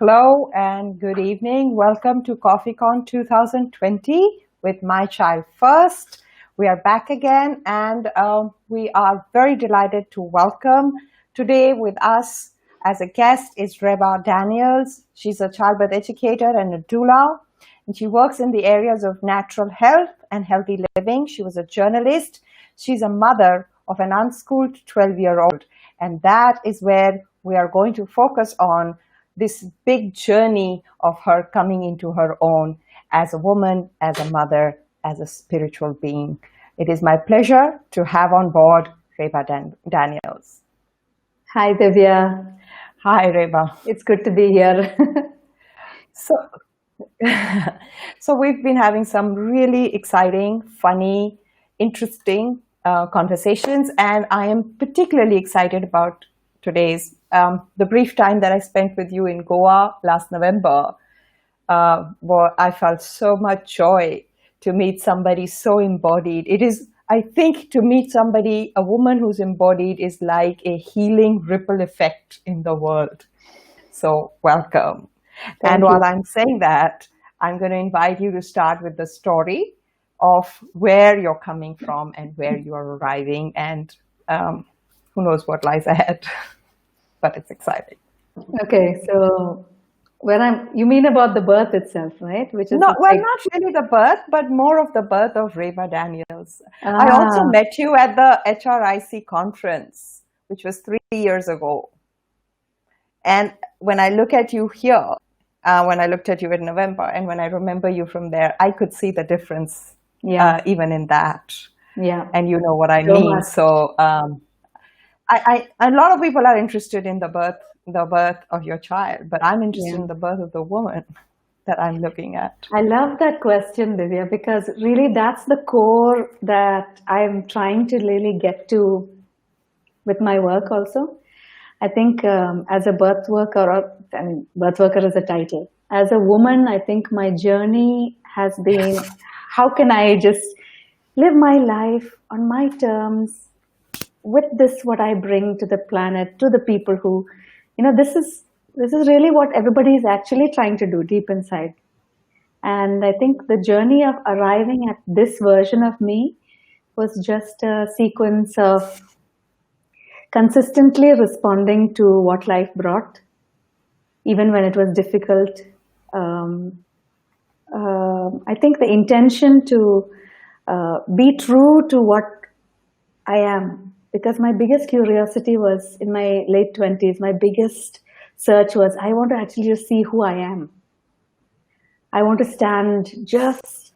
Hello and good evening. Welcome to CoffeeCon 2020 with My Child First. We are back again and we are very delighted to welcome today with us as a guest is Reba Daniel. She's a childbirth educator and a doula, and she works in the areas of natural health and healthy living. She was a journalist. She's a mother of an unschooled 12-year-old, and that is where we are going to focus on this big journey of her coming into her own as a woman, as a mother, as a spiritual being. It is my pleasure to have on board Reba Daniels. Hi, Divya. Hi, Reba. It's good to be here. So, so we've been having some really exciting, funny, interesting conversations, and I am particularly excited about today's the brief time that I spent with you in Goa last November, where I felt so much joy to meet somebody so embodied. It is, I think, to meet somebody, a woman who's embodied is like a healing ripple effect in the world. So welcome. And while I'm saying that, I'm going to invite you to start with the story of where you're coming from and where you are arriving, and who knows what lies ahead. But it's exciting. Okay, so you mean about the birth itself, right? Which is not really the birth, but more of the birth of Reba Daniels. I also met you at the HRIC conference, which was 3 years ago. And when I look at you here, when I looked at you in November, and when I remember you from there, I could see the difference, even in that. Yeah. And you know what I mean. So a lot of people are interested in the birth of your child, but I'm interested in the birth of the woman that I'm looking at. I love that question, Divya, because really that's the core that I'm trying to really get to with my work also. I think as a birth worker, birth worker is a title. As a woman, I think my journey has been, how can I just live my life on my terms, with this, what I bring to the planet, to the people who, this is really what everybody is actually trying to do deep inside. And I think the journey of arriving at this version of me was just a sequence of consistently responding to what life brought, even when it was difficult. I think the intention to be true to what I am. Because my biggest curiosity was in my late 20s, my biggest search was, I want to actually just see who I am. I want to stand just,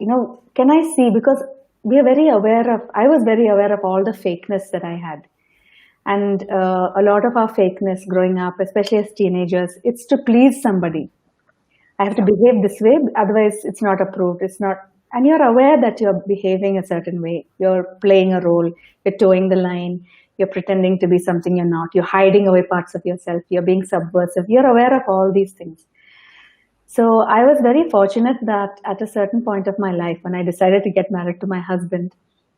can I see? Because I was very aware of all the fakeness that I had. And a lot of our fakeness growing up, especially as teenagers, it's to please somebody. I have to behave this way, otherwise it's not approved. It's not. And you're aware that you're behaving a certain way. You're playing a role. You're towing the line. You're pretending to be something you're not. You're hiding away parts of yourself. You're being subversive. You're aware of all these things. So I was very fortunate that at a certain point of my life, when I decided to get married to my husband,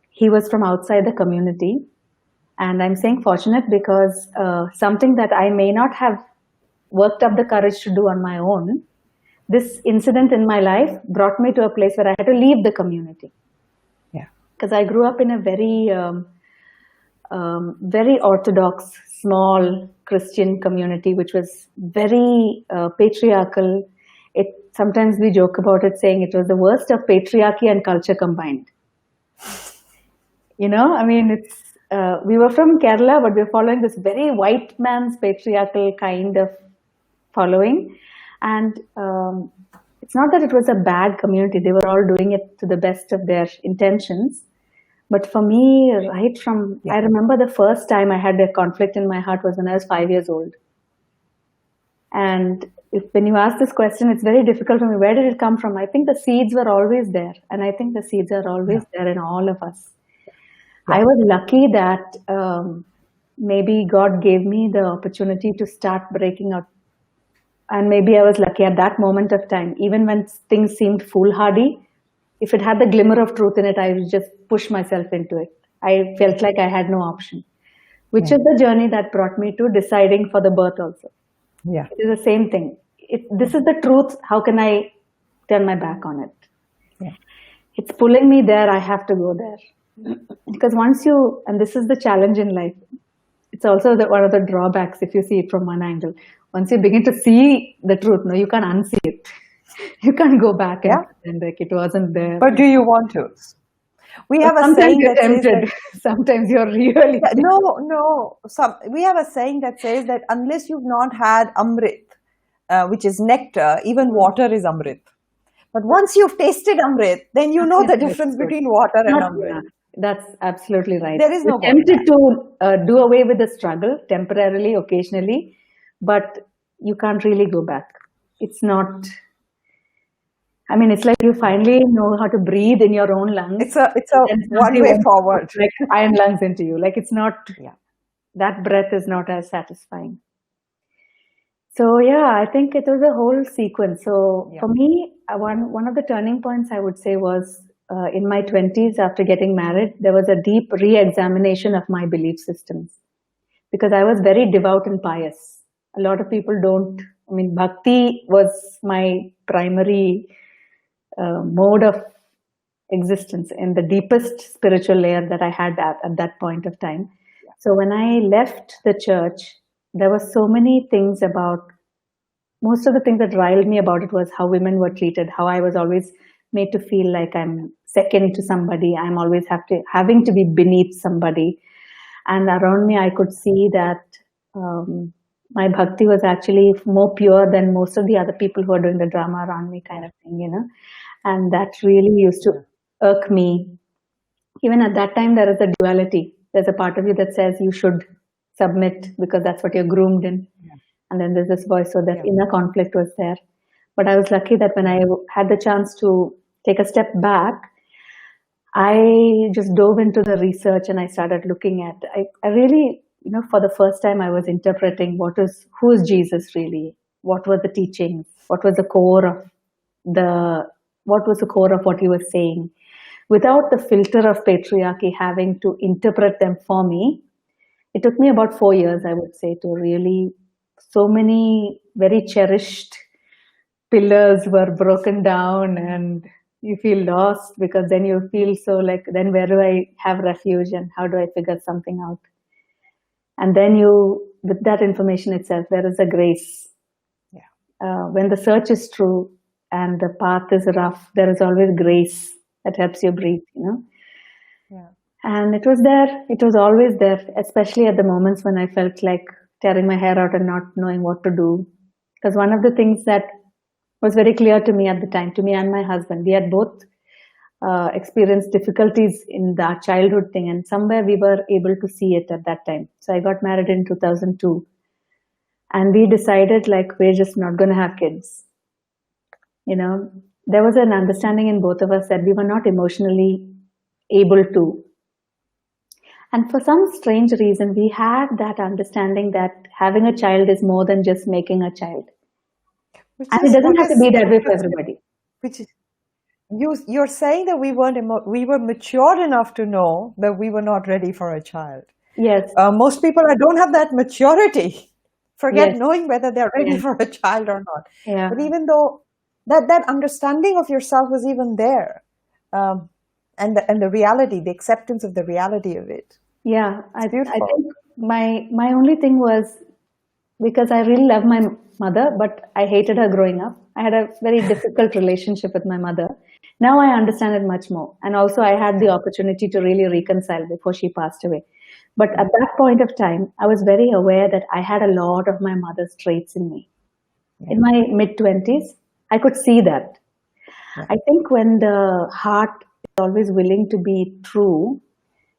he was from outside the community. And I'm saying fortunate because something that I may not have worked up the courage to do on my own, this incident in my life brought me to a place where I had to leave the community. Yeah. Because I grew up in a very orthodox, small Christian community, which was very patriarchal. Sometimes we joke about it, saying it was the worst of patriarchy and culture combined. We were from Kerala, but we were following this very white man's patriarchal kind of following. And it's not that it was a bad community. They were all doing it to the best of their intentions. But for me, I remember the first time I had a conflict in my heart was when I was 5 years old. And when you ask this question, it's very difficult for me. Where did it come from? I think the seeds were always there. And I think the seeds are always there in all of us. I was lucky that maybe God gave me the opportunity to start breaking out. And maybe I was lucky at that moment of time, even when things seemed foolhardy, if it had the glimmer of truth in it, I would just push myself into it. I felt like I had no option, which is the journey that brought me to deciding for the birth also. Yeah. It is the same thing. this is the truth. How can I turn my back on it? Yeah. It's pulling me there. I have to go there. Because once you, and this is the challenge in life, it's also one of the drawbacks if you see it from one angle. Once you begin to see the truth, no, you can't unsee it. You can't go back and Yeah. pretend like it wasn't there. But do you want to? We have a Sometimes saying you're that says tempted. that Sometimes you're really yeah, no. We have a saying that says that unless you've not had Amrit, which is nectar, even water is Amrit. But once you've tasted Amrit, then you know yes, the that's difference true. between water and Not, Amrit. yeah, that's absolutely right. There is We're no going tempted back. to do away with the struggle temporarily, occasionally, but you can't really go back. It's not. I mean, it's like you finally know how to breathe in your own lungs. It's a Then one somebody way wants to put forward. like iron lungs into you. Like it's not, Yeah. that breath is not as satisfying. So yeah, I think it was a whole sequence. So Yeah. for me, one of the turning points I would say was in my 20s after getting married, there was a deep re-examination of my belief systems because I was very devout and pious. A lot of people don't. I mean, bhakti was my primary mode of existence in the deepest spiritual layer that I had at that point of time. So when I left the church, there were so many things about, most of the things that riled me about it was how women were treated, how I was always made to feel like I'm second to somebody, I'm always having to be beneath somebody. And around me, I could see that my bhakti was actually more pure than most of the other people who are doing the drama around me, kind of thing, you know. And that really used to irk me. Even at that time, there is a duality. There's a part of you that says you should submit because that's what you're groomed in. And then there's this voice, so that inner conflict was there. But I was lucky that when I had the chance to take a step back, I just dove into the research and I started looking at, I really, you know, for the first time I was interpreting who is Jesus really? What were the teachings? What was the core of what he was saying? Without the filter of patriarchy having to interpret them for me, it took me about 4 years, I would say, to really, so many very cherished pillars were broken down and you feel lost because then you feel so like, then where do I have refuge and how do I figure something out? And then with that information itself, there is a grace. When the search is true and the path is rough, there is always grace that helps you breathe, you know. Yeah. And it was there. It was always there, especially at the moments when I felt like tearing my hair out and not knowing what to do. Because one of the things that was very clear to me at the time, to me and my husband, we had both experienced difficulties in that childhood thing, and somewhere we were able to see it at that time. So I got married in 2002, and we decided like we're just not going to have kids. You know, there was an understanding in both of us that we were not emotionally able to. And for some strange reason, we had that understanding that having a child is more than just making a child. And it doesn't have to be that way for everybody. Which is, you're saying that we were mature enough to know that we were not ready for a child. Yes. Most people don't have that maturity. Forget Yes. knowing whether they're ready Yes. for a child or not. Yeah. But even though that understanding of yourself was even there, and the reality, the acceptance of the reality of it. Yeah, I beautiful. think my only thing was, because I really love my mother, but I hated her growing up. I had a very difficult relationship with my mother. Now I understand it much more. And also I had the opportunity to really reconcile before she passed away. But at that point of time, I was very aware that I had a lot of my mother's traits in me. In my mid-20s, I could see that. I think when the heart is always willing to be true,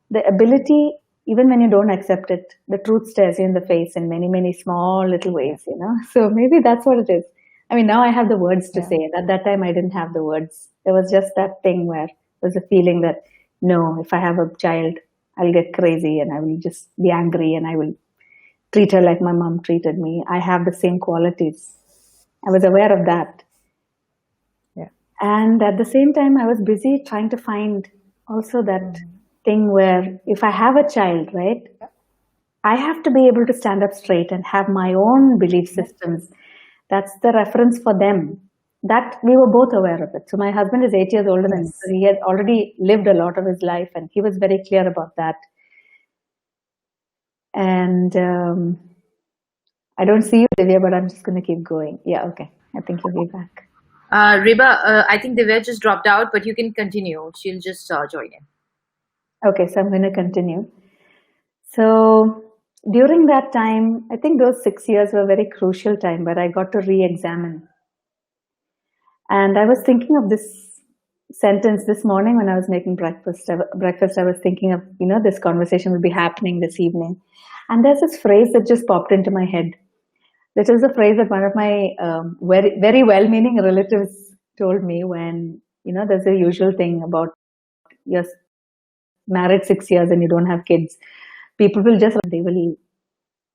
the ability, even when you don't accept it, the truth stares you in the face in many, many small little ways, you know. So maybe that's what it is. I mean, now I have the words to say it. At that time, I didn't have the words. There was just that thing where there's a feeling that, no, if I have a child, I'll get crazy and I will just be angry and I will treat her like my mom treated me. I have the same qualities. I was aware of that. And at the same time, I was busy trying to find also that thing where if I have a child, right, I have to be able to stand up straight and have my own belief systems That's the reference for them. That we were both aware of it. So my husband is 8 years older than me. Yes. So he had already lived a lot of his life, and he was very clear about that. And I don't see you, Divya, but I'm just going to keep going. Yeah, okay. I think you'll be back. Reba, I think Divya just dropped out, but you can continue. She'll just join in. Okay, so I'm going to continue. So during that time, I think those 6 years were a very crucial time where I got to re-examine. And I was thinking of this sentence this morning when I was making breakfast. I was thinking of, this conversation will be happening this evening. And there's this phrase that just popped into my head. This is a phrase that one of my very, very well-meaning relatives told me when, there's a usual thing about you're married 6 years and you don't have kids. People will they will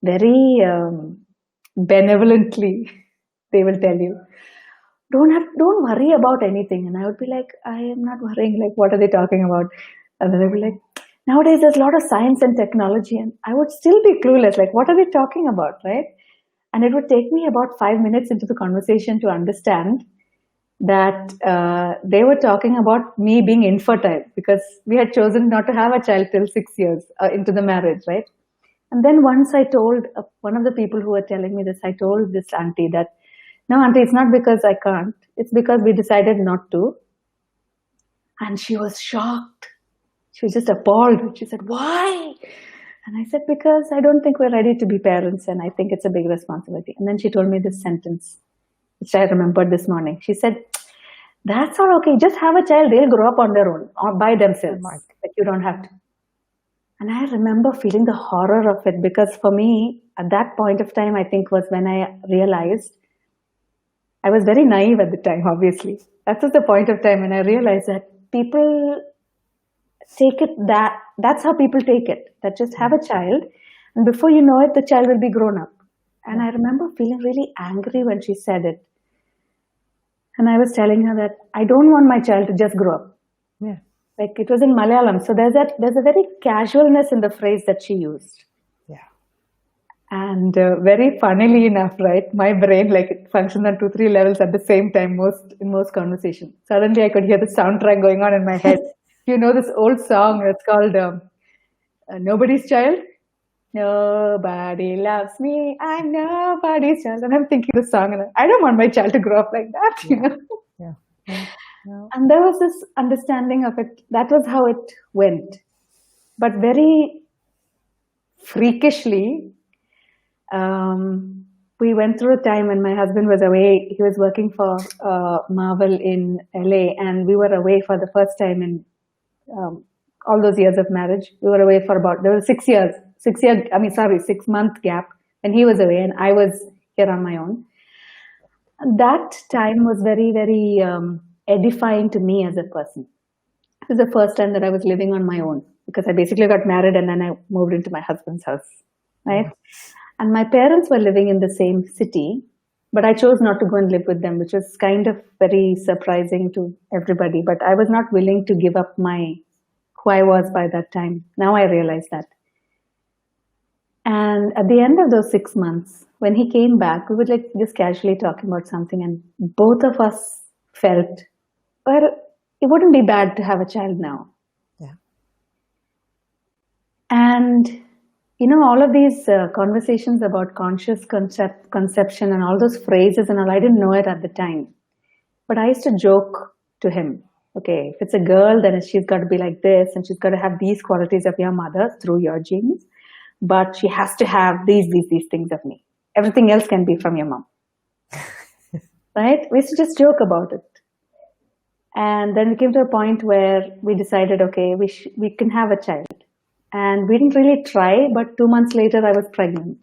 very benevolently, they will tell you, don't worry about anything. And I would be like, I am not worrying. Like, what are they talking about? And then they would be like, nowadays there's a lot of science and technology. And I would still be clueless. Like, what are they talking about, right? And it would take me about 5 minutes into the conversation to understand that they were talking about me being infertile because we had chosen not to have a child till 6 years into the marriage, right? And then once I told one of the people who were telling me this, I told this auntie that, no, auntie, it's not because I can't. It's because we decided not to. And she was shocked. She was just appalled. She said, why? And I said, because I don't think we're ready to be parents and I think it's a big responsibility. And then she told me this sentence, which I remembered this morning. She said, that's all okay. Just have a child. They'll grow up on their own or by themselves. Like you don't have to. And I remember feeling the horror of it because for me, at that point of time, I think was when I realized I was very naive at the time, obviously. That was the point of time when I realized that people take it that's how people take it. That just have a child and before you know it, the child will be grown up. And I remember feeling really angry when she said it. And I was telling her that I don't want my child to just grow up. Yeah. Like it was in Malayalam. So there's a very casualness in the phrase that she used. Yeah. And very funnily enough, right, my brain, like it functions on 2-3 levels at the same time in most conversations. Suddenly I could hear the soundtrack going on in my head. You know this old song that's called Nobody's Child? Nobody loves me, I'm nobody's child. And I'm thinking the song and I don't want my child to grow up like that, you know. Yeah. Yeah. And there was this understanding of it. That was how it went. But very freakishly, we went through a time when my husband was away. He was working for Marvel in LA, and we were away for the first time in all those years of marriage. We were away for there was 6 years. 6-month gap when he was away and I was here on my own. And that time was very, very edifying to me as a person. It was the first time that I was living on my own because I basically got married and then I moved into my husband's house, right? And my parents were living in the same city, but I chose not to go and live with them, which was kind of very surprising to everybody. But I was not willing to give up who I was by that time. Now I realize that. And at the end of those 6 months, when he came back, we were like just casually talking about something and both of us felt, well, it wouldn't be bad to have a child now. Yeah. And, you know, all of these conversations about conscious conception and all those phrases and all, I didn't know it at the time. But I used to joke to him, okay, if it's a girl, then she's got to be like this and she's got to have these qualities of your mother through your genes. But she has to have these things of me. Everything else can be from your mom. Right? We used to just joke about it. And then we came to a point where we decided, okay, we can have a child. And we didn't really try, but 2 months later, I was pregnant.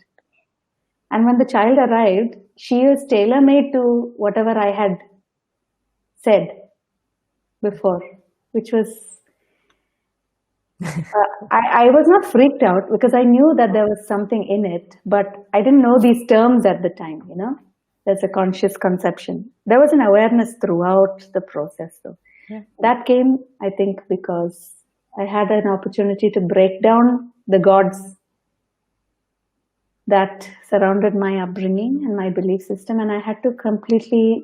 And when the child arrived, she was tailor-made to whatever I had said before, which was I was not freaked out because I knew that there was something in it, but I didn't know these terms at the time, you know. There's a conscious conception. There was an awareness throughout the process, though. Yeah. That came, I think, because I had an opportunity to break down the that surrounded my upbringing and my belief system, and I had to completely,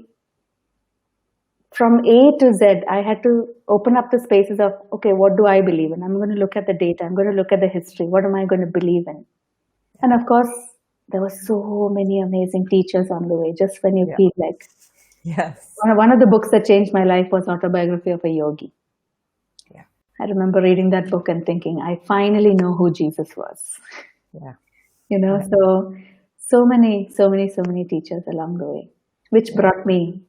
from A to Z, I had to open up the spaces of, okay, what do I believe in? I'm going to look at the data. I'm going to look at the history. What am I going to believe in? And of course, there were so many amazing teachers on the way, just when you feel like. Yes. One of the books that changed my life was Autobiography of a Yogi. Yeah. I remember reading that book and thinking, I finally know who Jesus was. Yeah. You know, so many teachers along the way, which brought me.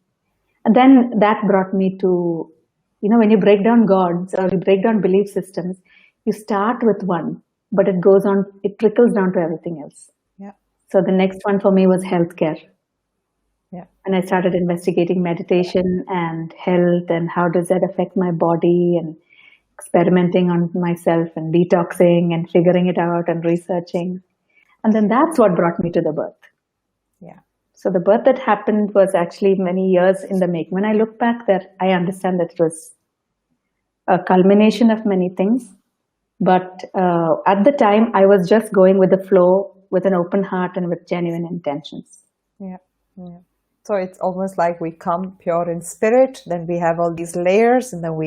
And then that brought me to, you know, when you break down gods or you break down belief systems, you start with one, but it goes on, it trickles down to everything else. Yeah. So the next one for me was healthcare. Yeah. And I started investigating meditation and health and how does that affect my body, and experimenting on myself and detoxing and figuring it out and researching. And then that's what brought me to the birth. Yeah. So the birth that happened was actually many years in the making. When I look back there, I understand that it was a culmination of many things. But at the time, I was just going with the flow with an open heart and with genuine intentions. Yeah. Yeah. So it's almost like we come pure in spirit, then we have all these layers, and then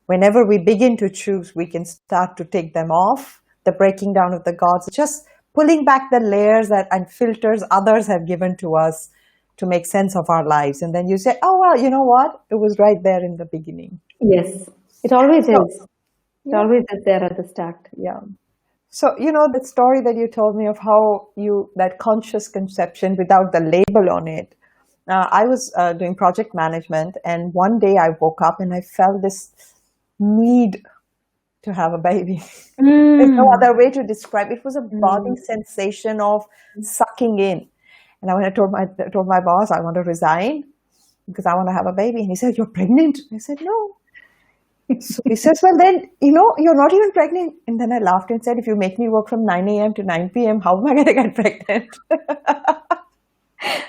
whenever we begin to choose, we can start to take them off. The breaking down of the gods, just pulling back the layers and filters others have given to us to make sense of our lives. And then you say, oh, well, you know what? It was right there in the beginning. Yes, it always is. It always is there at the start. Yeah. So, you know, the story that you told me of how that conscious conception without the label on it. I was doing project management, and one day I woke up and I felt this need to have a baby. There's no other way to describe it. It was a body sensation of sucking in. And when I told my boss, I want to resign because I want to have a baby. And he said, you're pregnant? I said, no. So he says, well, then, you know, you're not even pregnant. And then I laughed and said, if you make me work from 9 a.m. to 9 p.m., how am I going to get pregnant?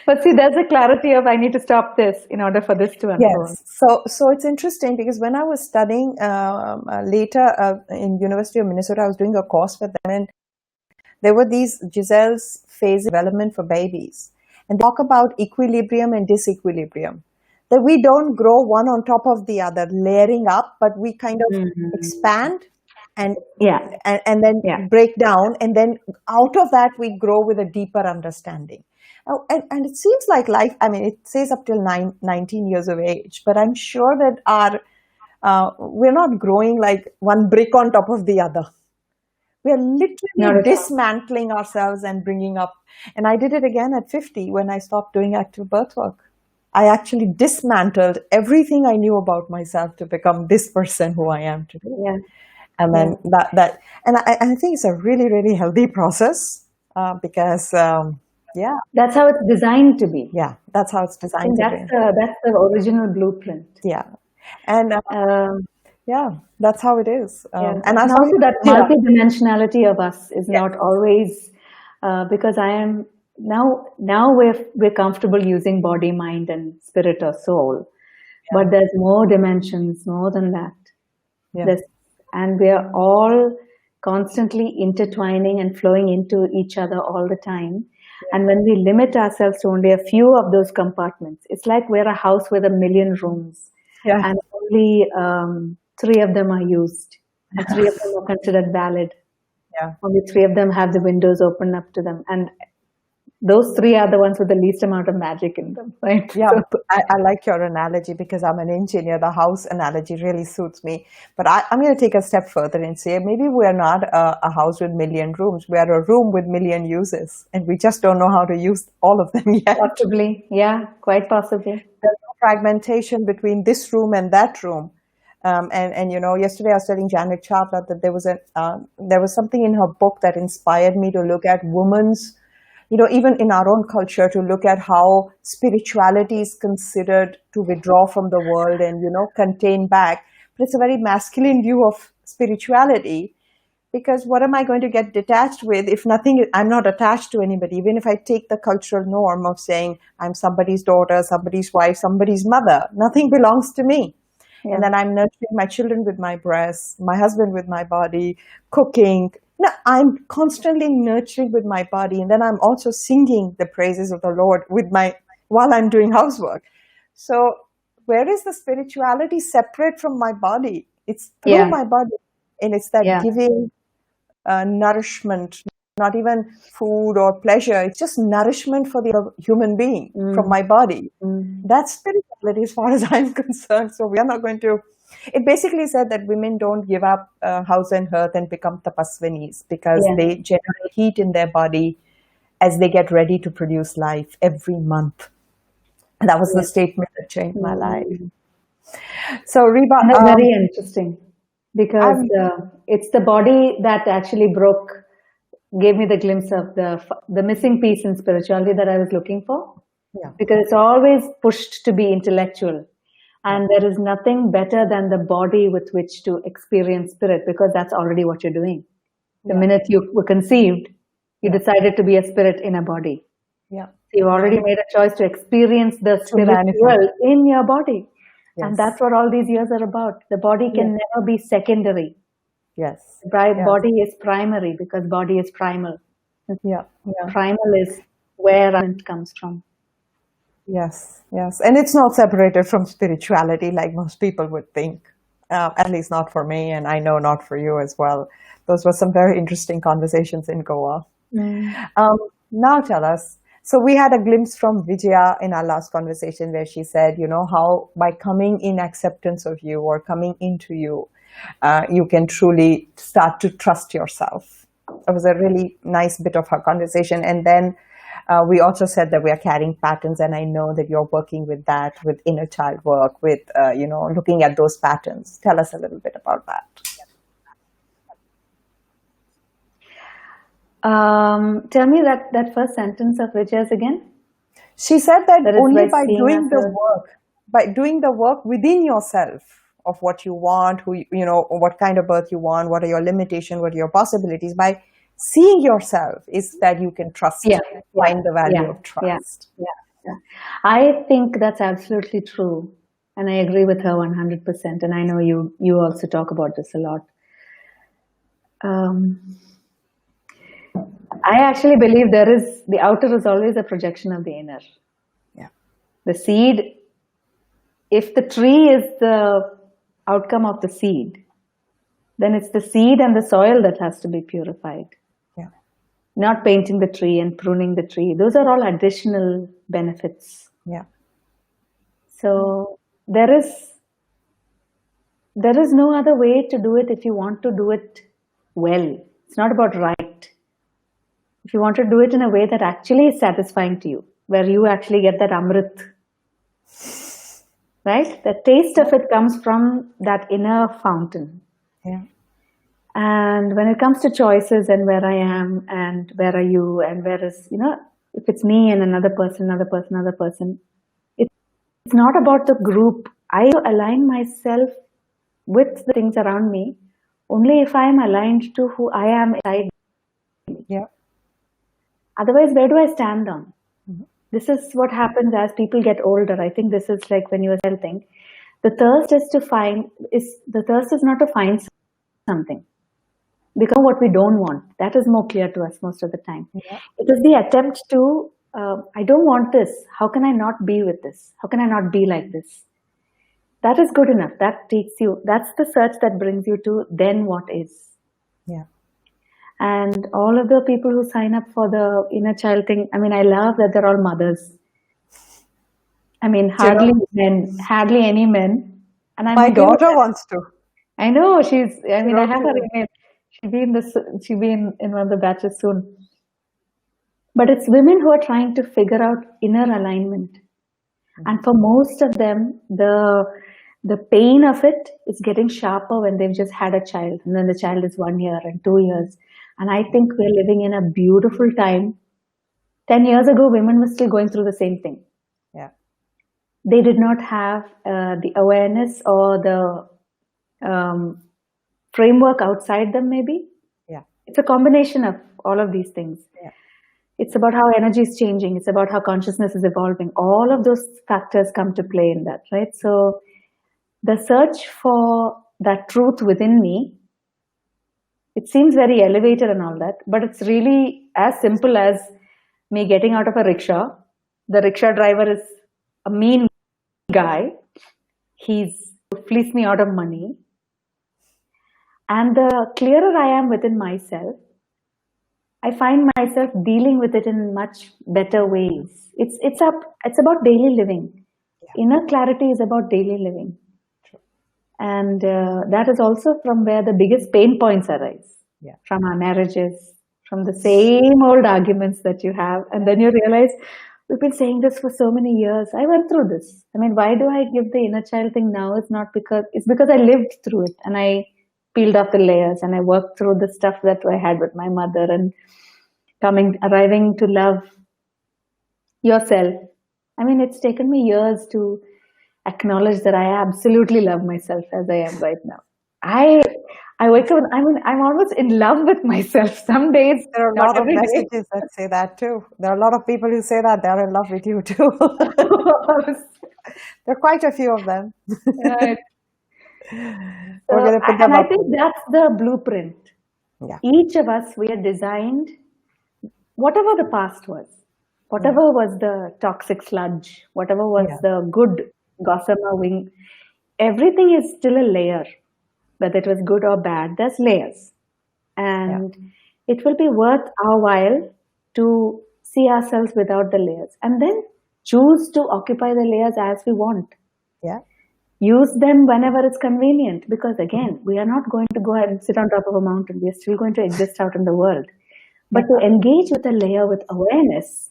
But see, there's a clarity of I need to stop this in order for this to unfold. Yes. So it's interesting because when I was studying later in University of Minnesota, I was doing a course with them, and there were these Giselle's phase development for babies. And they talk about equilibrium and disequilibrium. That we don't grow one on top of the other, layering up, but we kind of expand and then break down, and then out of that we grow with a deeper understanding. And it seems like life, I mean, it says up till 19 years of age, but I'm sure that we're not growing like one brick on top of the other. We're literally dismantling ourselves and bringing up. And I did it again at 50 when I stopped doing active birth work. I actually dismantled everything I knew about myself to become this person who I am today. Yeah. And then and I think it's a really, really healthy process because, that's how it's designed to be. Yeah, that's how it's designed to be. That's the original blueprint. Yeah. And that's how it is. And also that multidimensionality of us is not always, because I am now we're comfortable using body, mind, and spirit or soul, but there's more dimensions, more than that. Yeah. And we are all constantly intertwining and flowing into each other all the time. Yeah. And when we limit ourselves to only a few of those compartments, it's like we're a house with 1 million rooms, and only 3 of them are used, and 3 of them are considered valid. Yeah. Only 3 of them have the windows open up to them, and those 3 are the ones with the least amount of magic in them, right? Yeah, so, I like your analogy because I'm an engineer. The house analogy really suits me. But I'm going to take a step further and say maybe we're not a house with 1 million rooms. We are a room with 1 million uses, and we just don't know how to use all of them yet. Possibly, yeah, quite possibly. There's no fragmentation between this room and that room. And you know, yesterday I was telling Janet Chawla that there was something in her book that inspired me to look at women's, you know, even in our own culture, to look at how spirituality is considered to withdraw from the world and, you know, contain back. But it's a very masculine view of spirituality, because what am I going to get detached with if I'm not attached to anybody? Even if I take the cultural norm of saying I'm somebody's daughter, somebody's wife, somebody's mother, nothing belongs to me. Yeah. And then I'm nurturing my children with my breasts, my husband with my body, cooking. no, I'm constantly nurturing with my body, and then I'm also singing the praises of the Lord with my while I'm doing housework. So where is the spirituality separate from my body? It's through Yeah, my body, and it's that yeah. giving nourishment, not even food or pleasure. It's just nourishment for the human being from Mm, my body. mm. That's spirituality as far as I'm concerned. So we are not going to. It basically said that women don't give up house and hearth and become tapasvinis because Yeah, they generate heat in their body as they get ready to produce life every month. And that was the yes. statement that changed my life. Mm. So Reba, And that's very interesting because I'm it's the body that actually gave me the glimpse of the missing piece in spirituality that I was looking for. yeah, Because it's always pushed to be intellectual. yeah, And there is nothing better than the body with which to experience spirit because that's already what you're doing. The yeah, minute you were conceived, you yeah, decided to be a spirit in a body. yeah. So you've already made a choice to experience the To manifest. spiritual in your body. And that's Yes, what all these years are about. The body yes, can never be secondary. yes, yes, Body is primary because body is primal. yeah, yeah. Primal is where it comes from. Yes, yes. And it's not separated from spirituality like most people would think, at least not for me, and I know not for you as well. Those were some very interesting conversations in Goa. Mm. Um, now tell us. So we had a glimpse from Vijaya in our last conversation where she said, you know, how by coming in acceptance of you or coming into you, you can truly start to trust yourself. It was a really nice bit of her conversation. And then we also said that we are carrying patterns, and I know that you're working with that, with inner child work, with looking at those patterns. Tell us a little bit about that. Tell me that first sentence of Vijaya's again. She said that That is only by by seeing doing the ourselves. work, within yourself of what you want, what kind of birth you want, what are your limitations, what are your possibilities, by seeing yourself is that you can Yeah, trust, yeah, find the value yeah, of yeah, trust. yeah, yeah. I think that's absolutely true, and I agree with her 100%. And I know you also talk about this a lot. Um, I actually believe the outer is always a projection of the inner. Yeah, The seed, if the tree is the outcome of the seed, then it's the seed and the soil that has to be purified. yeah, Not painting the tree and pruning the tree. Those are all additional benefits. yeah, So there is no other way to do it if you want to do it well. It's not about right. If you want to do it in a way that actually is satisfying to you, where you actually get that amrit, right? The taste of it comes from that inner fountain. yeah, And when it comes to choices and where I am and where are you and where is, if it's me and another person, it's not about the group. I align myself with the things around me only if I am aligned to who I am inside. yeah, Otherwise, where do I stand on? mhm, This is what happens as people get older. I think this is like when you were saying, the thirst is not to find something. Because what we don't want, that is more clear to us most of the time. yeah, It is the attempt to, I don't want this. How can I not be with this? How can I not be like this? That is good enough. That takes you, that's the search that brings you to then what is. yeah. And all of the people who sign up for the inner child thing, I mean, I love that they're all mothers. I mean, Do you know, hardly any men. And I'm my okay with daughter that. wants to. I know I She mean, I wrote have to her me. email. She'll be in one of the batches soon. But it's women who are trying to figure out inner alignment. And for most of them, the pain of it is getting sharper when they've just had a child. And then the child is 1 year and 2 years. And I think we're living in a beautiful time. 10 years ago, women were still going through the same thing. Yeah, They did not have the awareness or the framework outside them, maybe. yeah, It's a combination of all of these things. yeah, It's about how energy is changing. It's about how consciousness is evolving. All of those factors come to play in that, right? So the search for that truth within me It seems very elevated and all that, but it's really as simple as me getting out of a rickshaw. The rickshaw driver is a mean guy. He's fleeced me out of money. And the clearer I am within myself, I find myself dealing with it in much better ways. It's about daily living. Inner clarity is about daily living. And that is also from where the biggest pain points arise. Yeah. From our marriages, from the same old arguments that you have. And then you realize, we've been saying this for so many years. I went through this. I mean, why do I give the inner child thing now? It's because I lived through it and I peeled off the layers and I worked through the stuff that I had with my mother and arriving to love yourself. I mean, it's taken me years to acknowledge that I absolutely love myself as I am right now. I wake up and I'm almost in love with myself. Some days, There are a not lot of every day. messages that say that too. There are a lot of people who say that they're in love with you too. There are quite a few of them. Right. We're going to put them And I up. think that's the blueprint. Yeah. Each of us, we are designed, whatever the past was, whatever was the toxic sludge, whatever was the good gossamer wing, everything is still a layer. Whether it was good or bad, there's layers. And it will be worth our while to see ourselves without the layers and then choose to occupy the layers as we want. Yeah. Use them whenever it's convenient, because again, we are not going to go ahead and sit on top of a mountain. We are still going to exist out in the world. But to engage with a layer with awareness,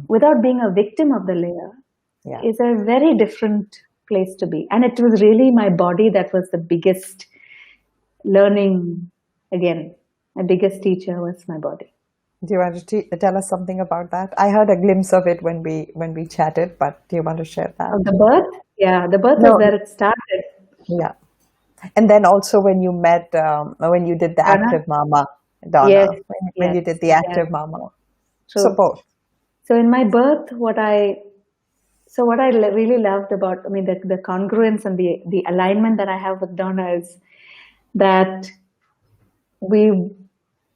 without being a victim of the layer, is a very different place to be. And it was really my body that was the biggest learning. Again, my biggest teacher was my body. Do you want to tell us something about that? I heard a glimpse of it when we chatted, but do you want to share that? The birth? Yeah, the birth was where it started. Yeah. And then also when you met, when you did the Donna? active mama, Donna, Yes, when you yes, did the active mama. True. So both. So in my birth, what I really loved about, I mean, the congruence and the alignment that I have with Donna is that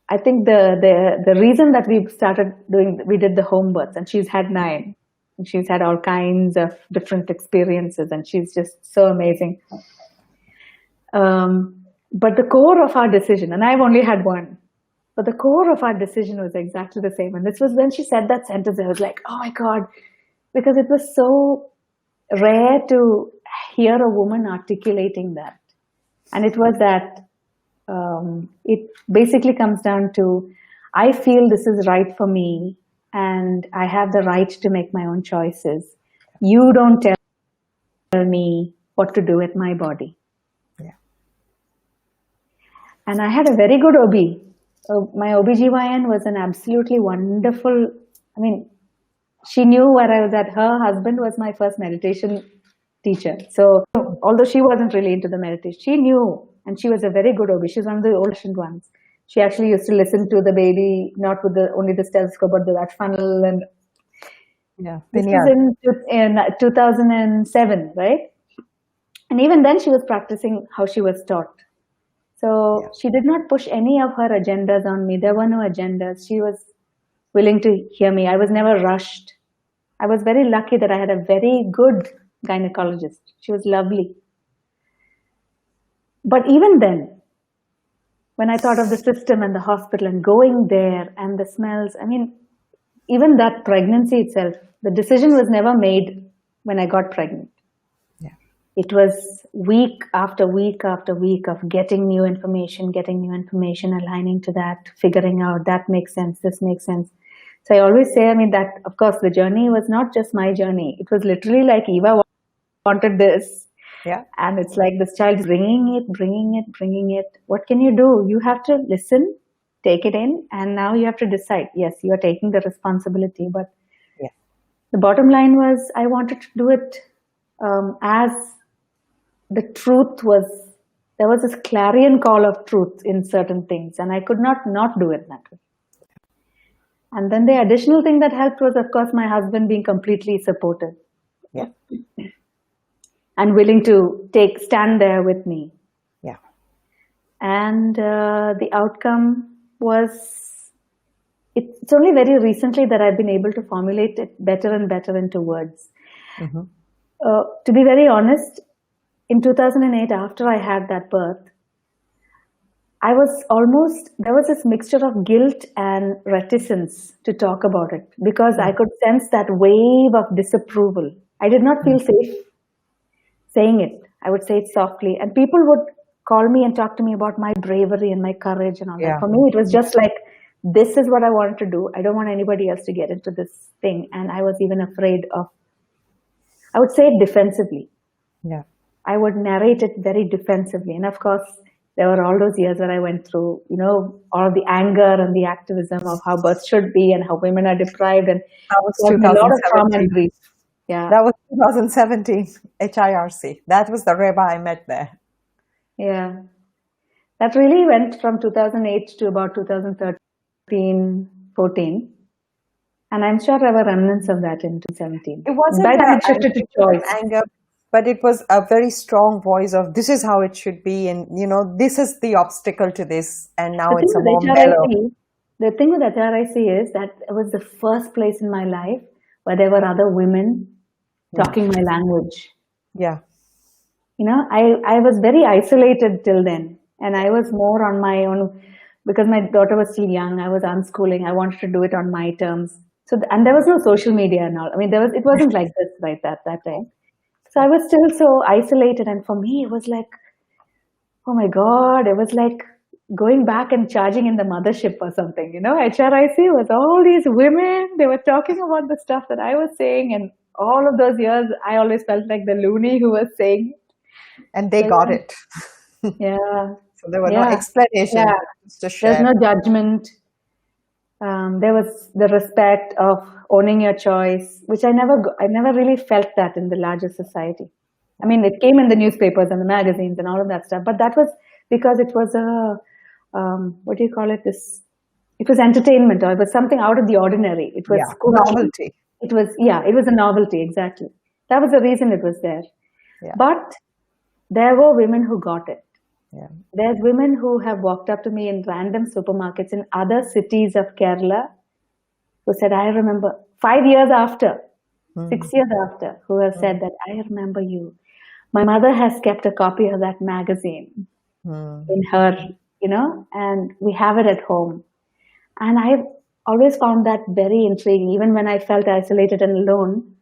I think the reason that we did the home births, and she's had 9, and she's had all kinds of different experiences, and she's just so amazing. But the core of our decision, and I've only had 1, but the core of our decision was exactly the same. And this was when she said that sentence, I was like, oh my God, because it was so rare to hear a woman articulating that. And it was that, it basically comes down to, I feel this is right for me and I have the right to make my own choices. You don't tell me what to do with my body. Yeah. And I had a very good OB. My OBGYN was an absolutely wonderful, I mean, she knew where I was at. Her husband was my first meditation teacher. So although she wasn't really into the meditation, she knew, and she was a very good OB. She was one of the old-fashioned ones. She actually used to listen to the baby, not with only the stethoscope, but that funnel. And this was in 2007, right? And even then she was practicing how she was taught. So she did not push any of her agendas on me. There were no agendas. She was willing to hear me. I was never rushed. I was very lucky that I had a very good gynecologist. She was lovely. But even then, when I thought of the system and the hospital and going there and the smells, I mean, even that pregnancy itself, the decision was never made when I got pregnant. It was week after week after week of getting new information, aligning to that, figuring out that makes sense, this makes sense. So I always say, I mean, that of course the journey was not just my journey. It was literally like Eva wanted this. Yeah. And it's like this child is bringing it. What can you do? You have to listen, take it in, and now you have to decide. Yes, you are taking the responsibility, but the bottom line was I wanted to do it as the truth was, there was this clarion call of truth in certain things, and I could not do it that way. And then the additional thing that helped was, of course, my husband being completely supportive. Yeah. And willing to stand there with me. Yeah. And the outcome was, it's only very recently that I've been able to formulate it better and better into words. Mhm. To be very honest, in 2008, after I had that birth, I was almost, there was this mixture of guilt and reticence to talk about it because I could sense that wave of disapproval. I did not feel safe saying it. I would say it softly, and people would call me and talk to me about my bravery and my courage and all that. Yeah. For me, it was just like, this is what I wanted to do. I don't want anybody else to get into this thing. And I was even afraid of, I would say it defensively. Yeah. I would narrate it very defensively. And of course, there were all those years that I went through, all of the anger and the activism of how birth should be and how women are deprived, and That was caused me a lot of trauma and 2017. grief. Yeah, That was 2017 HIRC. That was the Reba I met there. yeah. That really went from 2008 to about 2013, 14. And I'm sure there were remnants of that in 2017. It wasn't By then that it shifted to choice. anger, but it was a very strong voice of this is how it should be, and this is the obstacle to this, and now The thing it's a with more mellow. HRIC, the thing with HRIC is that it was the first place in my life where there were other women talking my language. Yeah. I was very isolated till then, and I was more on my own because my daughter was still young. I was unschooling. I wanted to do it on my terms. So, and there was no social media and all. I mean, it wasn't like this right that time. So I was still so isolated, and for me, it was like, oh my God, it was like going back and charging in the mothership or something. HRIC was all these women. They were talking about the stuff that I was saying, and all of those years, I always felt like the loony who was saying. And they got it. Yeah. So there were no explanations, Yeah. just to There's share. no judgment. There was the respect of owning your choice, which I never really felt that in the larger society. I mean, it came in the newspapers and the magazines and all of that stuff, but that was because it was what do you call it? It was entertainment, or it was something out of the ordinary. It was Novelty. It was a novelty, exactly. That was the reason it was there. Yeah. But there were women who got it. Yeah. There's women who have walked up to me in random supermarkets in other cities of Kerala who said, I remember 5 years after, 6 years after, who have said that, I remember you. My mother has kept a copy of that magazine in her, and we have it at home. And I've always found that very intriguing. Even when I felt isolated and alone,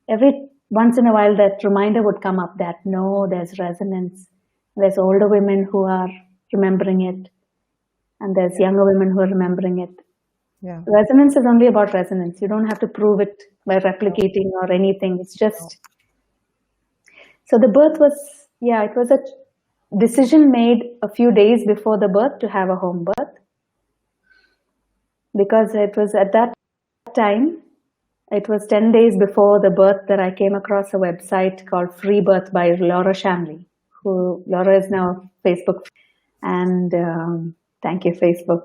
every once in a while that reminder would come up that, no, there's resonance. There's older women who are remembering it, and there's younger women who are remembering it. Yeah. Resonance is only about resonance. You don't have to prove it by replicating or anything. It's just... So the birth was, it was a decision made a few days before the birth to have a home birth. Because it was at that time, it was 10 days before the birth that I came across a website called Free Birth by Laura Shanley. Laura is now Facebook, and thank you, Facebook.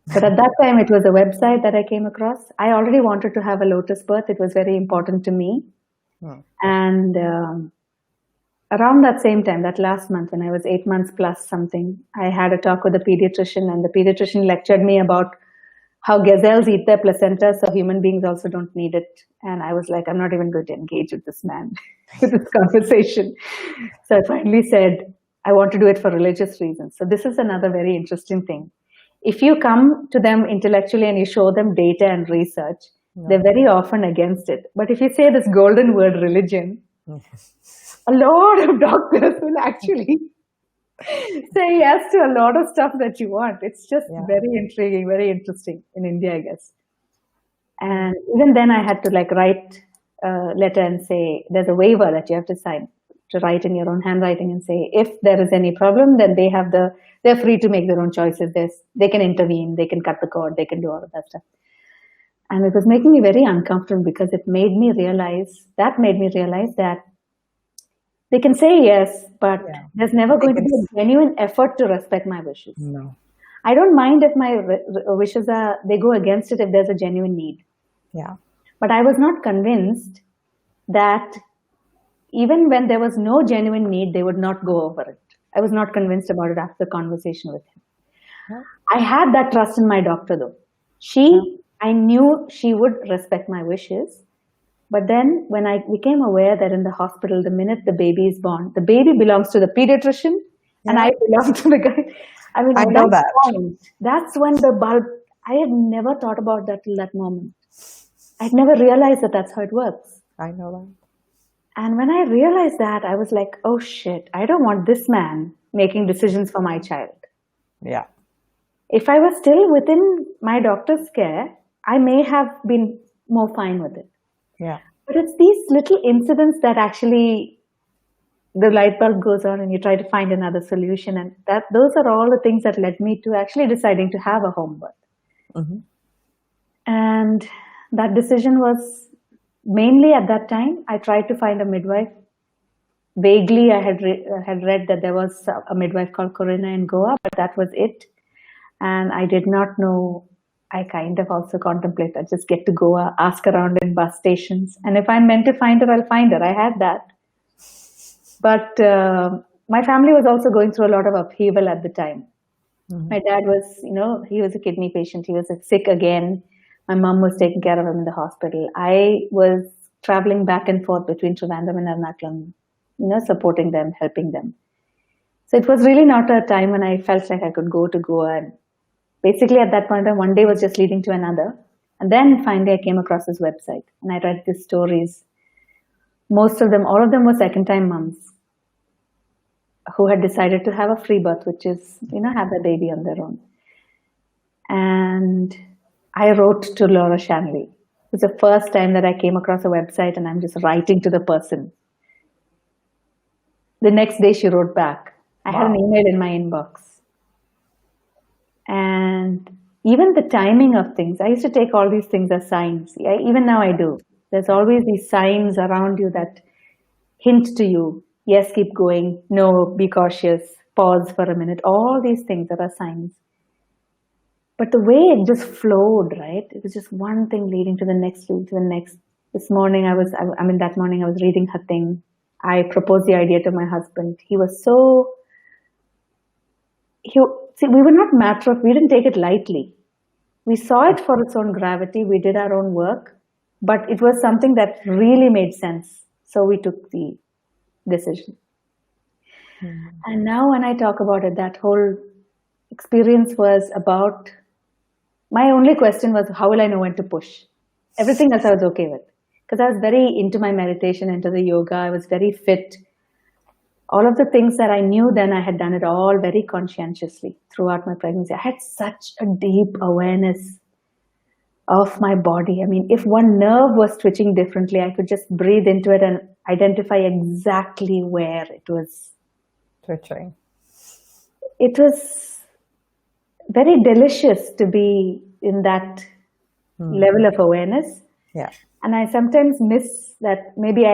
But at that time, it was a website that I came across. I already wanted to have a lotus birth. It was very important to me. And around that same time, that last month, when I was 8 months plus something, I had a talk with a pediatrician, and the pediatrician lectured me about how gazelles eat their placenta, so human beings also don't need it. And I was like, I'm not even going to engage with this man, with this conversation. So I finally said, I want to do it for religious reasons. So this is another very interesting thing. If you come to them intellectually and you show them data and research, they're very often against it. But if you say this golden word, religion, a lot of doctors will actually say yes to a lot of stuff that you want. It's just very intriguing, very interesting in India, I guess. And even then I had to write a letter and say, there's a waiver that you have to sign, to write in your own handwriting and say, if there is any problem, then they're free to make their own choices. They can intervene, they can cut the cord, they can do all of that stuff. And it was making me very uncomfortable because it made me realize that they can say yes, but there's never going to be a genuine effort to respect my wishes. No. I don't mind if my wishes they go against it if there's a genuine need. Yeah. But I was not convinced that even when there was no genuine need, they would not go over it. I was not convinced about it after the conversation with him. Yeah. I had that trust in my doctor though. Yeah. I knew she would respect my wishes. But then when I became aware that in the hospital, the minute the baby is born, the baby belongs to the pediatrician and Yeah. I belong to the guy. I mean, I at know that that. point, that's when the bulb, I had never thought about that till that moment. I'd never realized that that's how it works. I know that. And when I realized that, I was like, oh shit, I don't want this man making decisions for my child. Yeah. If I was still within my doctor's care, I may have been more fine with it. Yeah. But it's these little incidents that actually the light bulb goes on and you try to find another solution. And that those are all the things that led me to actually deciding to have a home birth. Mm-hmm. And that decision was mainly at that time, I tried to find a midwife. Vaguely, I had read that there was a midwife called Corinna in Goa, but that was it. And I did not know. I kind of also contemplate that just get to Goa, ask around in bus stations. And if I'm meant to find her, I'll find her. I had that. But my family was also going through a lot of upheaval at the time. Mm-hmm. My dad was, he was a kidney patient. He was sick again. My mom was taking care of him in the hospital. I was traveling back and forth between Trivandrum and Ernakulam, supporting them, helping them. So it was really not a time when I felt like I could go to Goa. And basically at that point, one day was just leading to another. And then finally I came across this website and I read these stories. Most of them, all of them were second-time moms who had decided to have a free birth, which is, have the baby on their own. And I wrote to Laura Shanley. It was the first time that I came across a website and I'm just writing to the person. The next day she wrote back. I had an email in my inbox. And even the timing of things, I used to take all these things as signs. Even now I do. There's always these signs around you that hint to you, yes, keep going, no, be cautious, pause for a minute. All these things that are signs. But the way it just flowed, right? It was just one thing leading to the next, leading to the next. This morning that morning I was reading her thing. I proposed the idea to my husband. He was we were not matter of, we didn't take it lightly. We saw it for its own gravity. We did our own work, but it was something that really made sense. So we took the decision. Mm-hmm. And now when I talk about it, that whole experience was about, my only question was, how will I know when to push? Everything else I was okay with. Because I was very into my meditation, into the yoga. I was very fit. All of the things that I knew then, I had done it all very conscientiously throughout my pregnancy. I had such a deep awareness of my body. I mean, if one nerve was twitching differently, I could just breathe into it and identify exactly where it was twitching. It was very delicious to be in that level of awareness. Yeah. And I sometimes miss that. Maybe